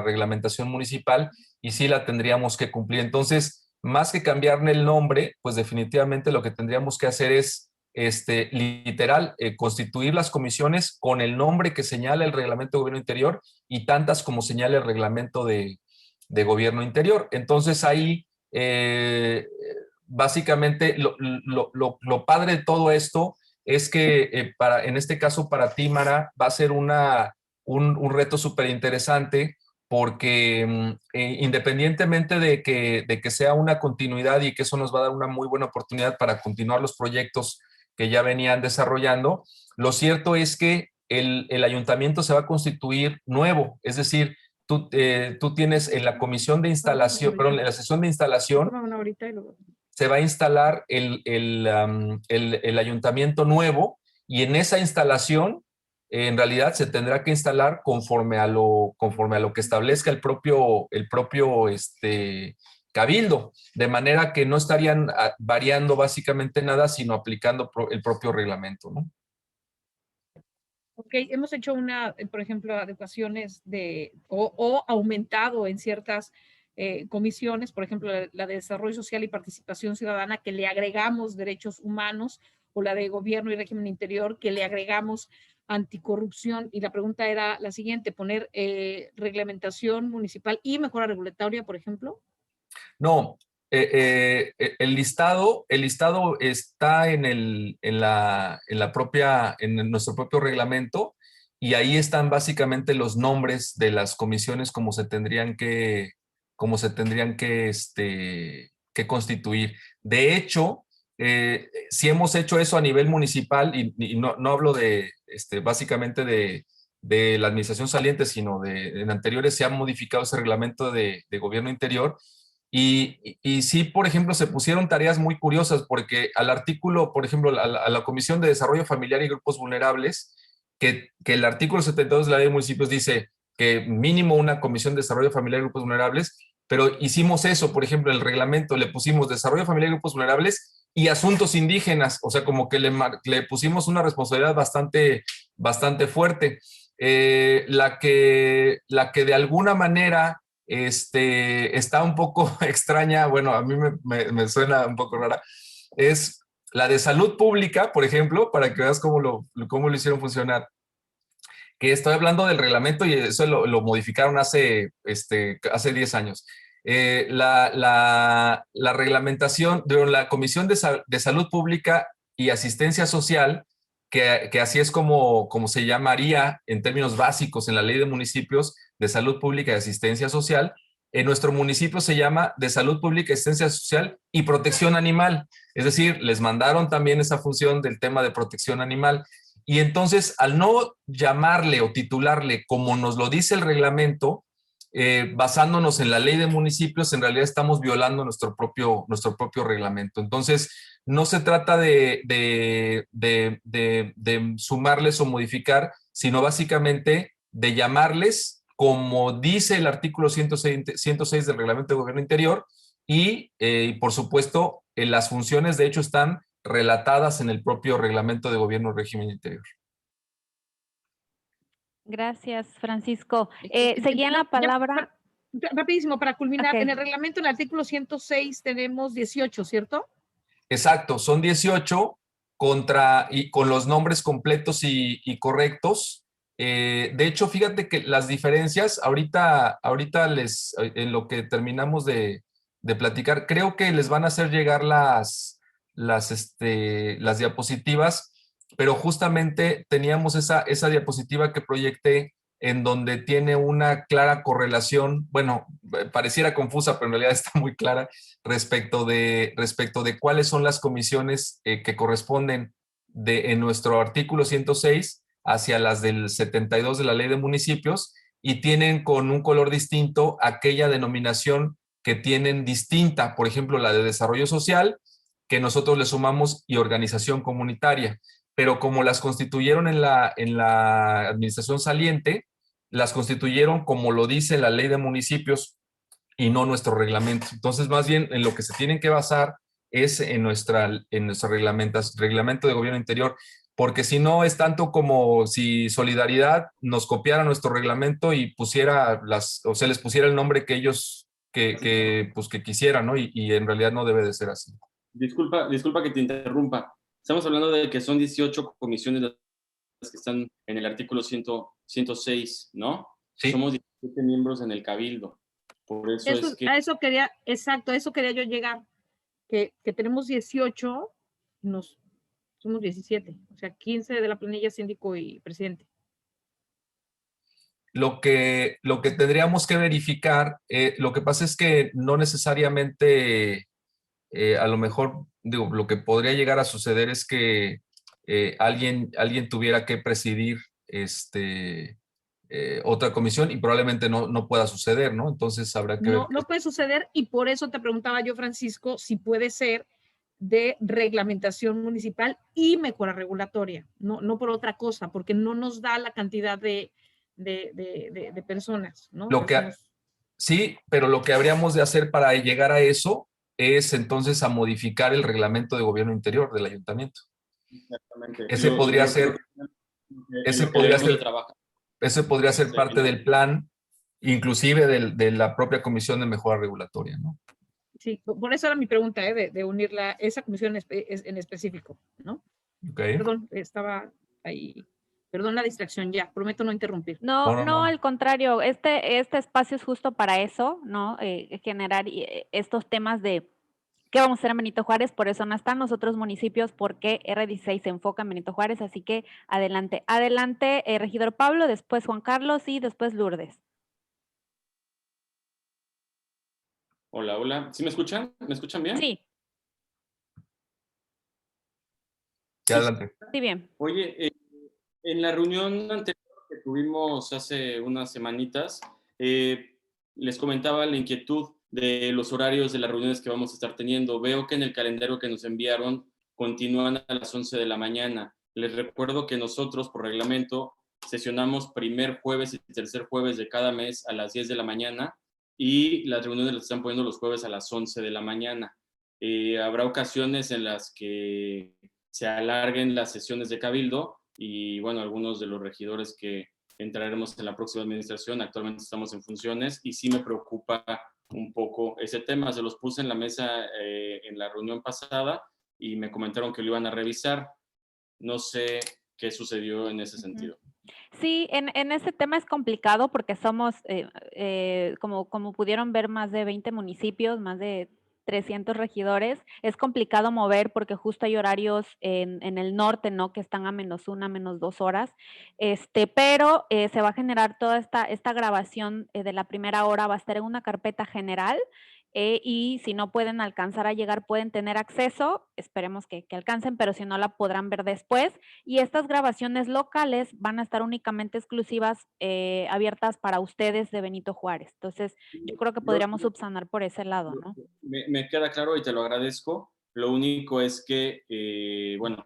reglamentación municipal y sí la tendríamos que cumplir. Entonces, más que cambiarle el nombre, pues definitivamente lo que tendríamos que hacer es literal, constituir las comisiones con el nombre que señala el reglamento de gobierno interior y tantas como señala el reglamento de gobierno interior. Entonces ahí, básicamente, lo padre de todo esto es que en este caso para ti, Mara, va a ser un reto súper interesante porque independientemente de que sea una continuidad y que eso nos va a dar una muy buena oportunidad para continuar los proyectos que ya venían desarrollando, lo cierto es que el ayuntamiento se va a constituir nuevo, es decir, tú tienes en la comisión de instalación, perdón, en la sesión de instalación, se va a instalar el ayuntamiento nuevo y en esa instalación en realidad se tendrá que instalar conforme a lo que establezca el propio cabildo, de manera que no estarían variando básicamente nada, sino aplicando el propio reglamento, ¿no? Ok, hemos hecho por ejemplo, adecuaciones o aumentado en ciertas comisiones, por ejemplo, la de Desarrollo Social y Participación Ciudadana, que le agregamos derechos humanos, o la de Gobierno y Régimen Interior, que le agregamos anticorrupción. Y la pregunta era la siguiente: poner reglamentación municipal y mejora regulatoria, por ejemplo. No, el listado está en nuestro propio reglamento y ahí están básicamente los nombres de las comisiones como se tendrían que constituir. De hecho, si hemos hecho eso a nivel municipal y no hablo básicamente de la administración saliente, sino en anteriores se ha modificado ese reglamento de gobierno interior. Y sí, por ejemplo, se pusieron tareas muy curiosas porque al artículo, por ejemplo, a la Comisión de Desarrollo Familiar y Grupos Vulnerables, que el artículo 72 de la Ley de Municipios dice que mínimo una Comisión de Desarrollo Familiar y Grupos Vulnerables, pero hicimos eso, por ejemplo, en el reglamento le pusimos Desarrollo Familiar y Grupos Vulnerables y Asuntos Indígenas, o sea, como que le pusimos una responsabilidad bastante fuerte. La que de alguna manera está un poco extraña, bueno, a mí me suena un poco rara, es la de salud pública, por ejemplo, para que veas cómo lo hicieron funcionar. Que estoy hablando del reglamento y eso lo modificaron hace 10 años. La reglamentación de la Comisión de Salud Pública y Asistencia Social, que así es como se llamaría en términos básicos en la Ley de Municipios de Salud Pública y Asistencia Social, en nuestro municipio se llama de Salud Pública, Asistencia Social y Protección Animal. Es decir, les mandaron también esa función del tema de protección animal. Y entonces, al no llamarle o titularle como nos lo dice el reglamento, basándonos en la Ley de Municipios, en realidad estamos violando nuestro propio reglamento. Entonces, no se trata de sumarles o modificar, sino básicamente de llamarles como dice el artículo 106 del Reglamento de Gobierno Interior y por supuesto, las funciones de hecho están relatadas en el propio Reglamento de Gobierno Régimen Interior. Gracias, Francisco. Seguía la palabra. Rapidísimo, para culminar, Okay. En el reglamento, en el artículo 106 tenemos 18, ¿cierto? Exacto, son 18 con los nombres completos y correctos. De hecho, fíjate que las diferencias, ahorita en lo que terminamos de platicar, creo que les van a hacer llegar las diapositivas, pero justamente teníamos esa diapositiva que proyecté en donde tiene una clara correlación, bueno, pareciera confusa, pero en realidad está muy clara respecto de cuáles son las comisiones que corresponden en nuestro artículo 106 hacia las del 72 de la Ley de Municipios y tienen con un color distinto aquella denominación que tienen distinta, por ejemplo, la de desarrollo social, que nosotros le sumamos y organización comunitaria, pero como las constituyeron en la administración saliente, las constituyeron como lo dice la Ley de Municipios y no nuestro reglamento. Entonces, más bien, en lo que se tienen que basar es en nuestro reglamento de gobierno interior, porque si no es tanto como si Solidaridad nos copiara nuestro reglamento y se les pusiera el nombre que ellos que quisieran, ¿no? Y en realidad no debe de ser así. Disculpa que te interrumpa. Estamos hablando de que son 18 comisiones las que están en el artículo 106, ¿no? Sí. Somos 17 miembros en el Cabildo. Por eso es que... A eso quería, exacto, a eso quería yo llegar, que tenemos 18, somos 17, o sea, 15 de la planilla síndico y presidente. Lo que tendríamos que verificar, lo que pasa es que no necesariamente, a lo mejor, digo, lo que podría llegar a suceder es que alguien tuviera que presidir otra comisión y probablemente no pueda suceder, ¿no? Entonces habrá que ver. No puede suceder y por eso te preguntaba yo, Francisco, si puede ser de reglamentación municipal y mejora regulatoria, no por otra cosa, porque no nos da la cantidad de personas, ¿no? Lo que, sí, pero lo que habríamos de hacer para llegar a eso es entonces a modificar el reglamento de gobierno interior del ayuntamiento. Exactamente. Ese podría ser, ese podría ser parte del plan, inclusive de la propia comisión de mejora regulatoria, ¿no? Sí, por eso era mi pregunta, de unir esa comisión en específico, ¿no? Okay. Perdón, estaba ahí. Perdón la distracción, ya, prometo no interrumpir. No, al contrario, este espacio es justo para eso, ¿no? Generar estos temas de qué vamos a hacer en Benito Juárez, por eso no están los otros municipios, porque R16 se enfoca en Benito Juárez, así que adelante. Adelante, regidor Pablo, después Juan Carlos y después Lourdes. Hola, hola. ¿Sí me escuchan? ¿Me escuchan bien? Sí. Sí, adelante. Sí, bien. Oye, en la reunión anterior que tuvimos hace unas semanitas, les comentaba la inquietud de los horarios de las reuniones que vamos a estar teniendo. Veo que en el calendario que nos enviaron continúan a las 11 de la mañana. Les recuerdo que nosotros, por reglamento, sesionamos primer jueves y tercer jueves de cada mes a las 10 de la mañana y las reuniones las están poniendo los jueves a las 11 de la mañana. Habrá ocasiones en las que se alarguen las sesiones de cabildo y, bueno, algunos de los regidores que entraremos en la próxima administración, actualmente estamos en funciones y sí me preocupa un poco ese tema. Se los puse en la mesa en la reunión pasada y me comentaron que lo iban a revisar. No sé qué sucedió en ese sentido. Sí, en ese tema es complicado porque somos, como pudieron ver, más de 20 municipios, más de 300 regidores. Es complicado mover porque justo hay horarios en el norte, ¿no? Que están a -1, -2 horas. Pero se va a generar toda esta grabación de la primera hora, va a estar en una carpeta general. Y si no pueden alcanzar a llegar, pueden tener acceso, esperemos que alcancen, pero si no la podrán ver después. Y estas grabaciones locales van a estar únicamente exclusivas, abiertas para ustedes de Benito Juárez. Entonces, yo creo que podríamos subsanar por ese lado, ¿no? Me queda claro y te lo agradezco. Lo único es que, bueno,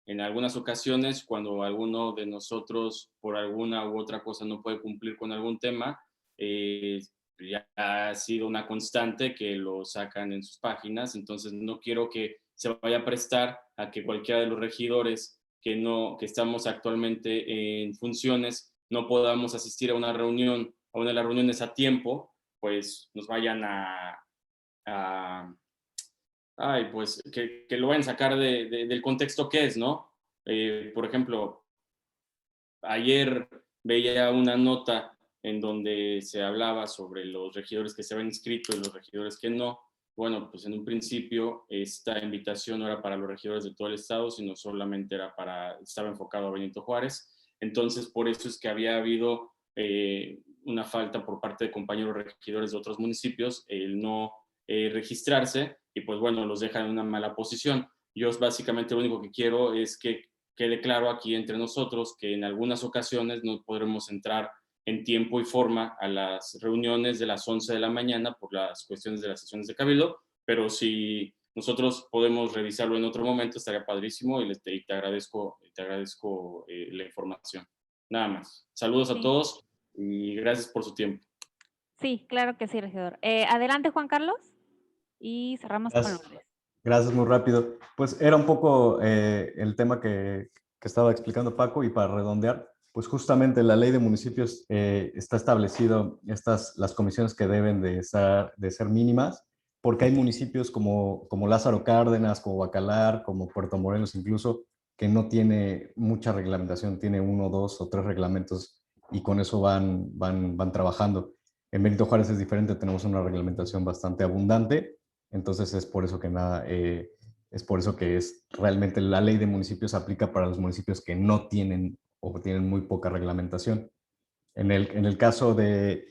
en algunas ocasiones, cuando alguno de nosotros por alguna u otra cosa no puede cumplir con algún tema, ya ha sido una constante que lo sacan en sus páginas, entonces no quiero que se vaya a prestar a que cualquiera de los regidores que estamos actualmente en funciones no podamos asistir a una reunión, a una de las reuniones a tiempo, pues nos vayan pues que lo vayan a sacar del contexto que es, ¿no? Por ejemplo, ayer veía una nota en donde se hablaba sobre los regidores que se habían inscrito y los regidores que no. Bueno, pues en un principio esta invitación no era para los regidores de todo el estado, sino solamente estaba enfocado a Benito Juárez. Entonces, por eso es que había habido una falta por parte de compañeros regidores de otros municipios, el no registrarse, y pues bueno, los deja en una mala posición. Yo básicamente lo único que quiero es que quede claro aquí entre nosotros que en algunas ocasiones no podremos entrar en tiempo y forma a las reuniones de las 11 de la mañana por las cuestiones de las sesiones de cabildo, pero si nosotros podemos revisarlo en otro momento, estaría padrísimo y te agradezco la información. Nada más. Saludos a todos y gracias por su tiempo. Sí, claro que sí, regidor. Adelante, Juan Carlos, y cerramos con Lourdes. Gracias, muy rápido. Pues era un poco el tema que estaba explicando Paco, y para redondear, pues justamente en la ley de municipios está establecido las comisiones que deben de ser mínimas, porque hay municipios como Lázaro Cárdenas, como Bacalar, como Puerto Morelos incluso, que no tiene mucha reglamentación, tiene 1, 2 o 3 reglamentos y con eso van trabajando. En Benito Juárez es diferente, tenemos una reglamentación bastante abundante, entonces es por eso que realmente la ley de municipios aplica para los municipios que no tienen o tienen muy poca reglamentación. En el caso de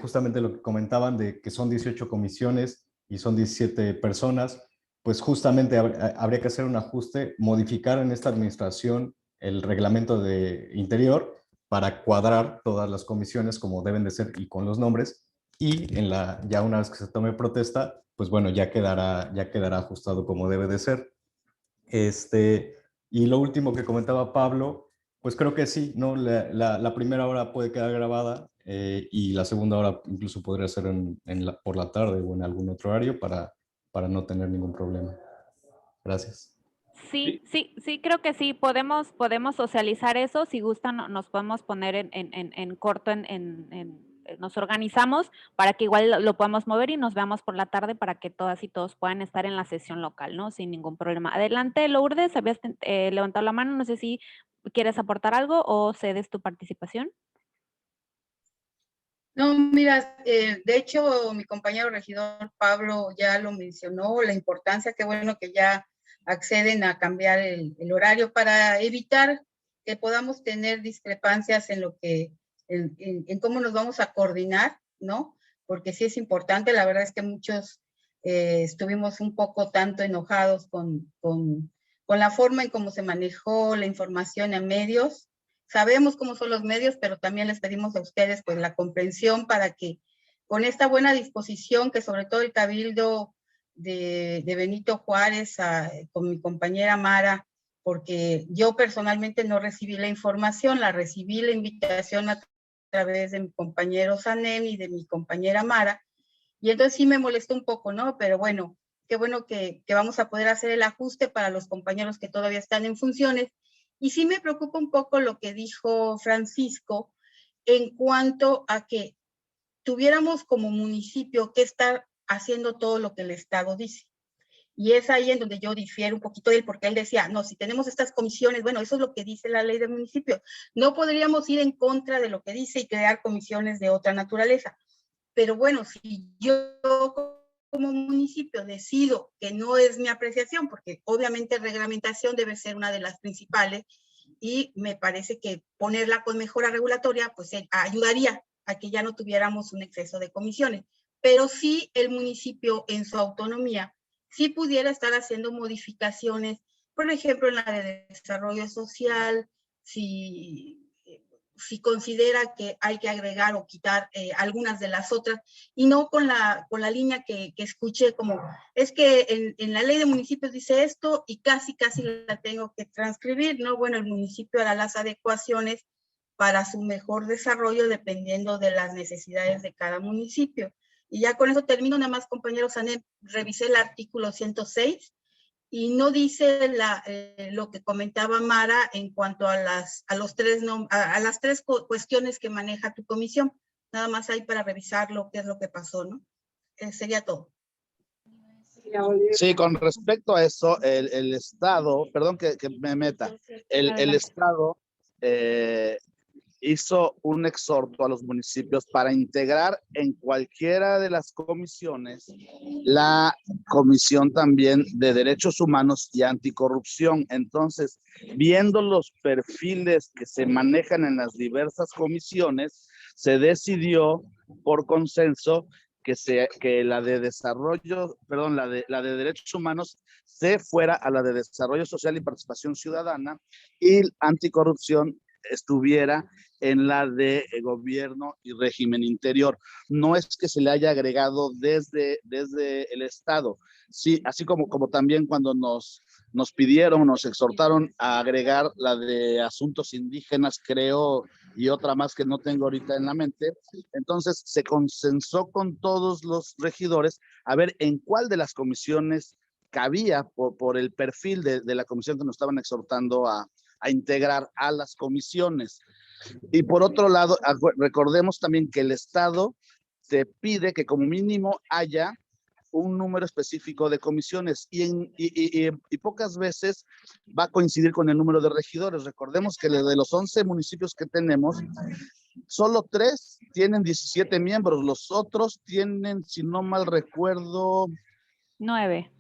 justamente lo que comentaban, de que son 18 comisiones y son 17 personas, pues justamente habría que hacer un ajuste, modificar en esta administración el reglamento de interior para cuadrar todas las comisiones como deben de ser y con los nombres, y ya una vez que se tome protesta, pues bueno, ya quedará ajustado como debe de ser. Y lo último que comentaba Pablo, pues creo que sí, ¿no? La primera hora puede quedar grabada y la segunda hora incluso podría ser por la tarde o en algún otro horario para no tener ningún problema. Gracias. Sí, creo que sí, podemos socializar eso, si gustan nos podemos poner en corto, nos organizamos para que igual lo podamos mover y nos veamos por la tarde para que todas y todos puedan estar en la sesión local, ¿no? Sin ningún problema. Adelante, Lourdes, habías levantado la mano, no sé si quieres aportar algo o cedes tu participación. No, mira, de hecho, mi compañero regidor Pablo ya lo mencionó, la importancia, qué bueno que ya acceden a cambiar el horario para evitar que podamos tener discrepancias en lo que, en cómo nos vamos a coordinar, ¿no? Porque sí es importante, la verdad es que muchos estuvimos un poco tanto enojados con la forma en cómo se manejó la información en medios. Sabemos cómo son los medios, pero también les pedimos a ustedes pues la comprensión para que con esta buena disposición que sobre todo el Cabildo de Benito Juárez con mi compañera Mara, porque yo personalmente no recibí la información, la recibí la invitación a través de mi compañero Sanem y de mi compañera Mara, y entonces sí me molestó un poco, ¿no? Pero bueno, qué bueno que vamos a poder hacer el ajuste para los compañeros que todavía están en funciones. Y sí me preocupa un poco lo que dijo Francisco en cuanto a que tuviéramos como municipio que estar haciendo todo lo que el Estado dice. Y es ahí en donde yo difiero un poquito de él, porque él decía, no, si tenemos estas comisiones, bueno, eso es lo que dice la ley del municipio. No podríamos ir en contra de lo que dice y crear comisiones de otra naturaleza. Pero bueno, si yo como municipio decido que no es mi apreciación, porque obviamente reglamentación debe ser una de las principales, y me parece que ponerla con mejora regulatoria pues ayudaría a que ya no tuviéramos un exceso de comisiones, pero sí el municipio en su autonomía sí pudiera estar haciendo modificaciones, por ejemplo en la de desarrollo social, si considera que hay que agregar o quitar algunas de las otras, y no con la línea que escuché como, es que en la ley de municipios dice esto y casi la tengo que transcribir, ¿no? Bueno, el municipio hará las adecuaciones para su mejor desarrollo dependiendo de las necesidades de cada municipio. Y ya con eso termino, nada más, compañeros, revisé el artículo 106, y no dice lo que comentaba Mara en cuanto a las tres cuestiones que maneja tu comisión. Nada más hay para revisar lo que es lo que pasó, ¿no? Sería todo. Sí, con respecto a eso, el Estado, perdón que me meta, el Estado hizo un exhorto a los municipios para integrar en cualquiera de las comisiones la comisión también de derechos humanos y anticorrupción. Entonces, viendo los perfiles que se manejan en las diversas comisiones, se decidió por consenso que la de desarrollo, perdón, la de derechos humanos se fuera a la de desarrollo social y participación ciudadana, y anticorrupción estuviera en la de gobierno y régimen interior. No es que se le haya agregado desde el Estado, sí, así como también cuando nos pidieron, nos exhortaron a agregar la de asuntos indígenas, creo, y otra más que no tengo ahorita en la mente. Entonces se consensó con todos los regidores a ver en cuál de las comisiones cabía por el perfil de la comisión que nos estaban exhortando a integrar a las comisiones. Y por otro lado, recordemos también que el Estado te pide que como mínimo haya un número específico de comisiones y pocas veces va a coincidir con el número de regidores. Recordemos que de los 11 municipios que tenemos, solo 3 tienen 17 miembros, los otros tienen, si no mal recuerdo, 9.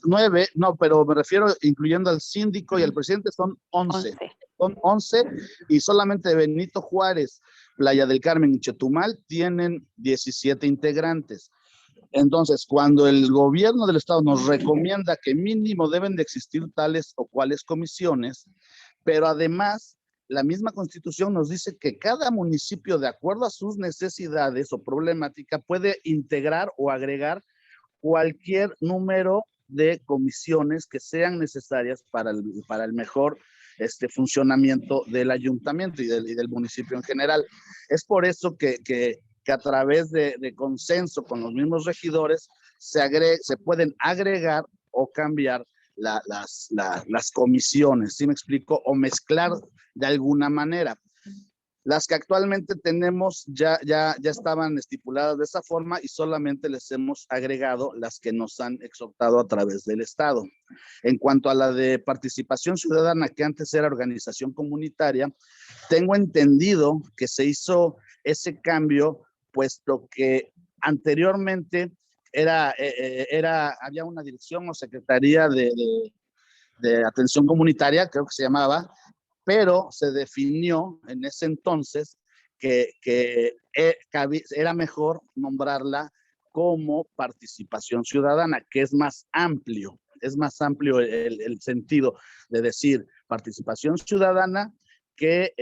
9, no, pero me refiero incluyendo al síndico y al presidente, son 11. Son 11 y solamente Benito Juárez, Playa del Carmen y Chetumal tienen 17 integrantes. Entonces, cuando el gobierno del estado nos recomienda que mínimo deben de existir tales o cuales comisiones, pero además la misma Constitución nos dice que cada municipio, de acuerdo a sus necesidades o problemática, puede integrar o agregar cualquier número de comisiones que sean necesarias para el mejor funcionamiento del ayuntamiento y del municipio en general. Es por eso que a través de consenso con los mismos regidores se pueden agregar o cambiar las comisiones, ¿sí me explico? O mezclar de alguna manera. Las que actualmente tenemos ya estaban estipuladas de esa forma y solamente les hemos agregado las que nos han exhortado a través del Estado. En cuanto a la de participación ciudadana, que antes era organización comunitaria, tengo entendido que se hizo ese cambio, puesto que anteriormente había una dirección o secretaría de atención comunitaria, creo que se llamaba, pero se definió en ese entonces que era mejor nombrarla como participación ciudadana, que es más amplio el sentido de decir participación ciudadana que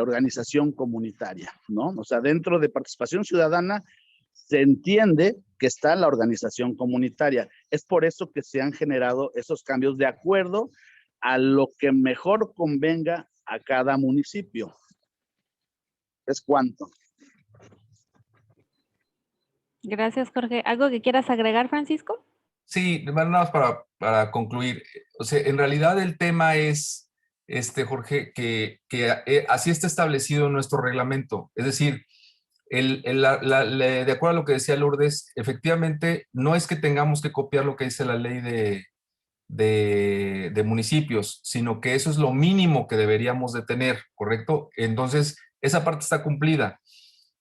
organización comunitaria, ¿no? O sea, dentro de participación ciudadana se entiende que está la organización comunitaria. Es por eso que se han generado esos cambios de acuerdo a lo que mejor convenga a cada municipio. ¿Es cuánto? Gracias, Jorge. ¿Algo que quieras agregar, Francisco? Sí, nada más para concluir. O sea, en realidad el tema es, Jorge, que así está establecido en nuestro reglamento. Es decir, de acuerdo a lo que decía Lourdes, efectivamente no es que tengamos que copiar lo que dice la ley de municipios, sino que eso es lo mínimo que deberíamos de tener, ¿correcto? Entonces, esa parte está cumplida,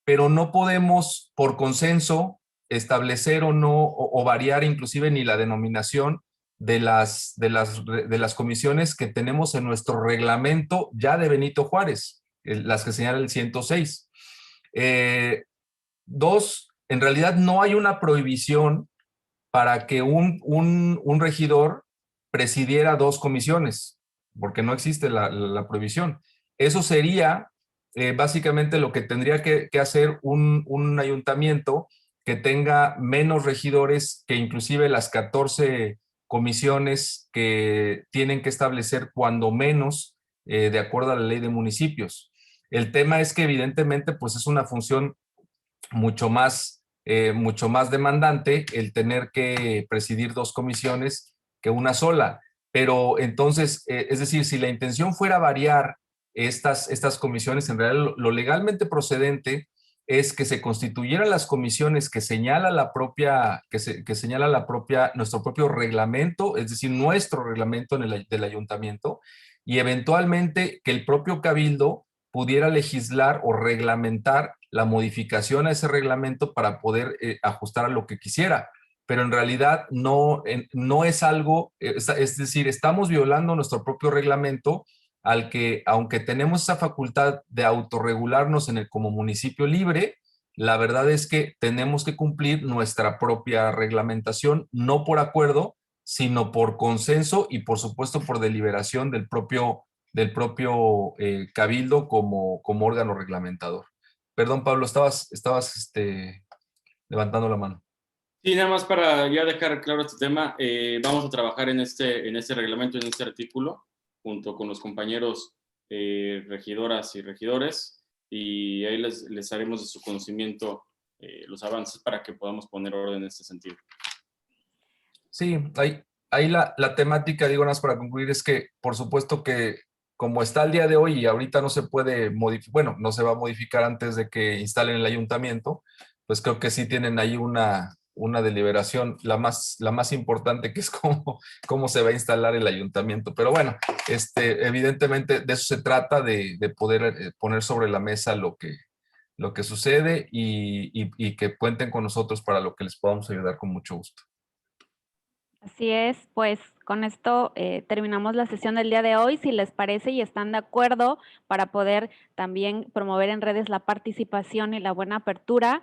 pero no podemos, por consenso, establecer o no, o variar inclusive ni la denominación de las comisiones que tenemos en nuestro reglamento ya de Benito Juárez, las que señala el 106. Dos, en realidad no hay una prohibición para que un regidor presidiera 2 comisiones, porque no existe la prohibición. Eso sería básicamente lo que tendría que hacer un ayuntamiento que tenga menos regidores que inclusive las 14 comisiones que tienen que establecer cuando menos de acuerdo a la ley de municipios. El tema es que evidentemente pues es una función mucho más demandante el tener que presidir 2 comisiones que una sola. Pero entonces, es decir, si la intención fuera variar estas comisiones, en realidad lo legalmente procedente es que se constituyeran las comisiones que señala nuestro propio reglamento, es decir, nuestro reglamento del ayuntamiento, y eventualmente que el propio cabildo pudiera legislar o reglamentar la modificación a ese reglamento para poder ajustar a lo que quisiera. Pero en realidad no es algo, es decir, estamos violando nuestro propio reglamento al que, aunque tenemos esa facultad de autorregularnos como municipio libre, la verdad es que tenemos que cumplir nuestra propia reglamentación, no por acuerdo, sino por consenso y por supuesto por deliberación del propio cabildo como órgano reglamentador. Perdón, Pablo, estabas levantando la mano. Sí, nada más para ya dejar claro este tema, vamos a trabajar en este reglamento, en este artículo, junto con los compañeros regidoras y regidores, y ahí les haremos de su conocimiento los avances para que podamos poner orden en este sentido. Sí, ahí la temática, digo, nada más para concluir, es que por supuesto que como está el día de hoy y ahorita no se puede modificar, no se va a modificar antes de que instalen el ayuntamiento, pues creo que sí tienen ahí una una deliberación, la más importante, que es cómo se va a instalar el ayuntamiento. Pero bueno, evidentemente de eso se trata, de poder poner sobre la mesa lo que sucede y que cuenten con nosotros para lo que les podamos ayudar con mucho gusto. Así es, pues con esto terminamos la sesión del día de hoy. Si les parece y están de acuerdo, para poder también promover en redes la participación y la buena apertura,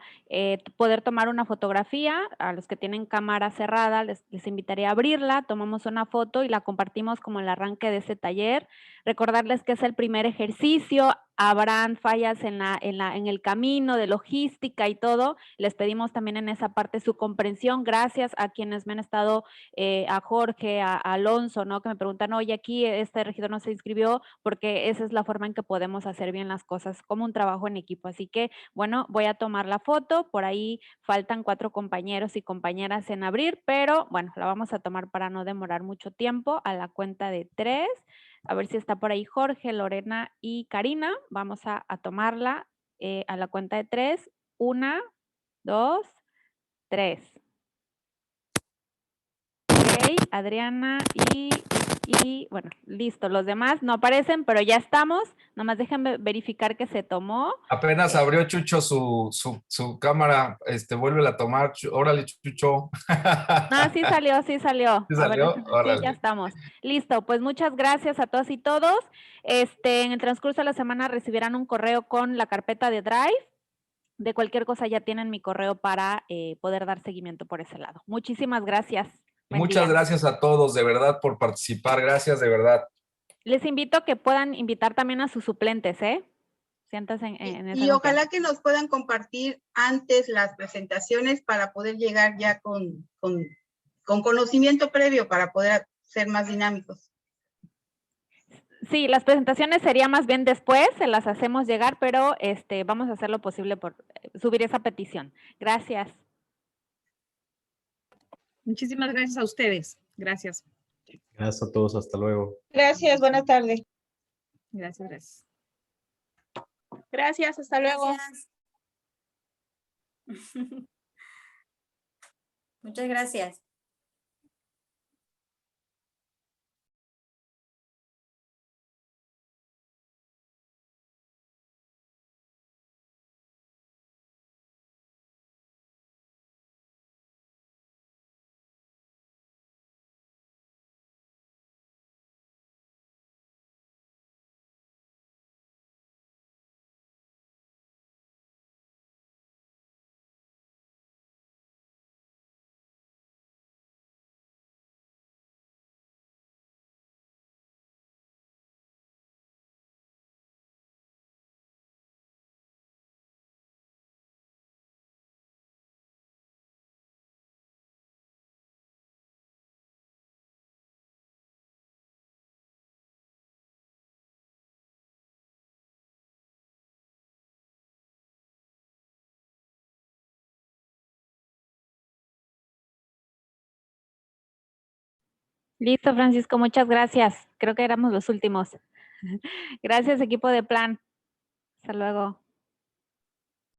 poder tomar una fotografía. A los que tienen cámara cerrada, les invitaría a abrirla, tomamos una foto y la compartimos como el arranque de este taller. Recordarles que es el primer ejercicio, habrán fallas en el camino de logística y todo. Les pedimos también en esa parte su comprensión. Gracias a quienes me han estado, a Jorge, a Alonso, ¿no? Que me preguntan, oye, aquí este regidor no se inscribió, porque esa es la forma en que podemos hacer bien las cosas, como un trabajo en equipo. Así que, bueno, voy a tomar la foto. Por ahí faltan 4 compañeros y compañeras en abrir, pero bueno, la vamos a tomar para no demorar mucho tiempo. A la cuenta de 3. A ver si está por ahí Jorge, Lorena y Karina. Vamos a tomarla a la cuenta de 3. 1, 2, 3. Ok, Adriana y bueno, listo. Los demás no aparecen, pero ya estamos. Nomás déjenme verificar que se tomó. Apenas abrió Chucho su cámara, vuélvela a tomar. Órale, Chucho. No, sí salió, sí salió. ¿Sí A ver, salió? sí, ya Órale. estamos. Listo, pues muchas gracias a todas y todos. En el transcurso de la semana recibirán un correo con la carpeta de Drive. De cualquier cosa ya tienen mi correo para poder dar seguimiento por ese lado. Muchísimas gracias. Buen Muchas día. gracias a todos, de verdad, por participar. Gracias, de verdad. Les invito a que puedan invitar también a sus suplentes, ¿eh? Siéntanse en esa Y ojalá confianza. que nos puedan compartir antes las presentaciones para poder llegar ya con conocimiento previo para poder ser más dinámicos. Sí, las presentaciones sería más bien después, se las hacemos llegar, pero vamos a hacer lo posible por subir esa petición. Gracias. Muchísimas gracias a ustedes. Gracias. Gracias a todos, hasta luego. Gracias, buenas tardes. Gracias, gracias. Gracias, hasta luego. Muchas gracias. Listo, Francisco, muchas gracias. Creo que éramos los últimos. Gracias, equipo de Plan. Hasta luego.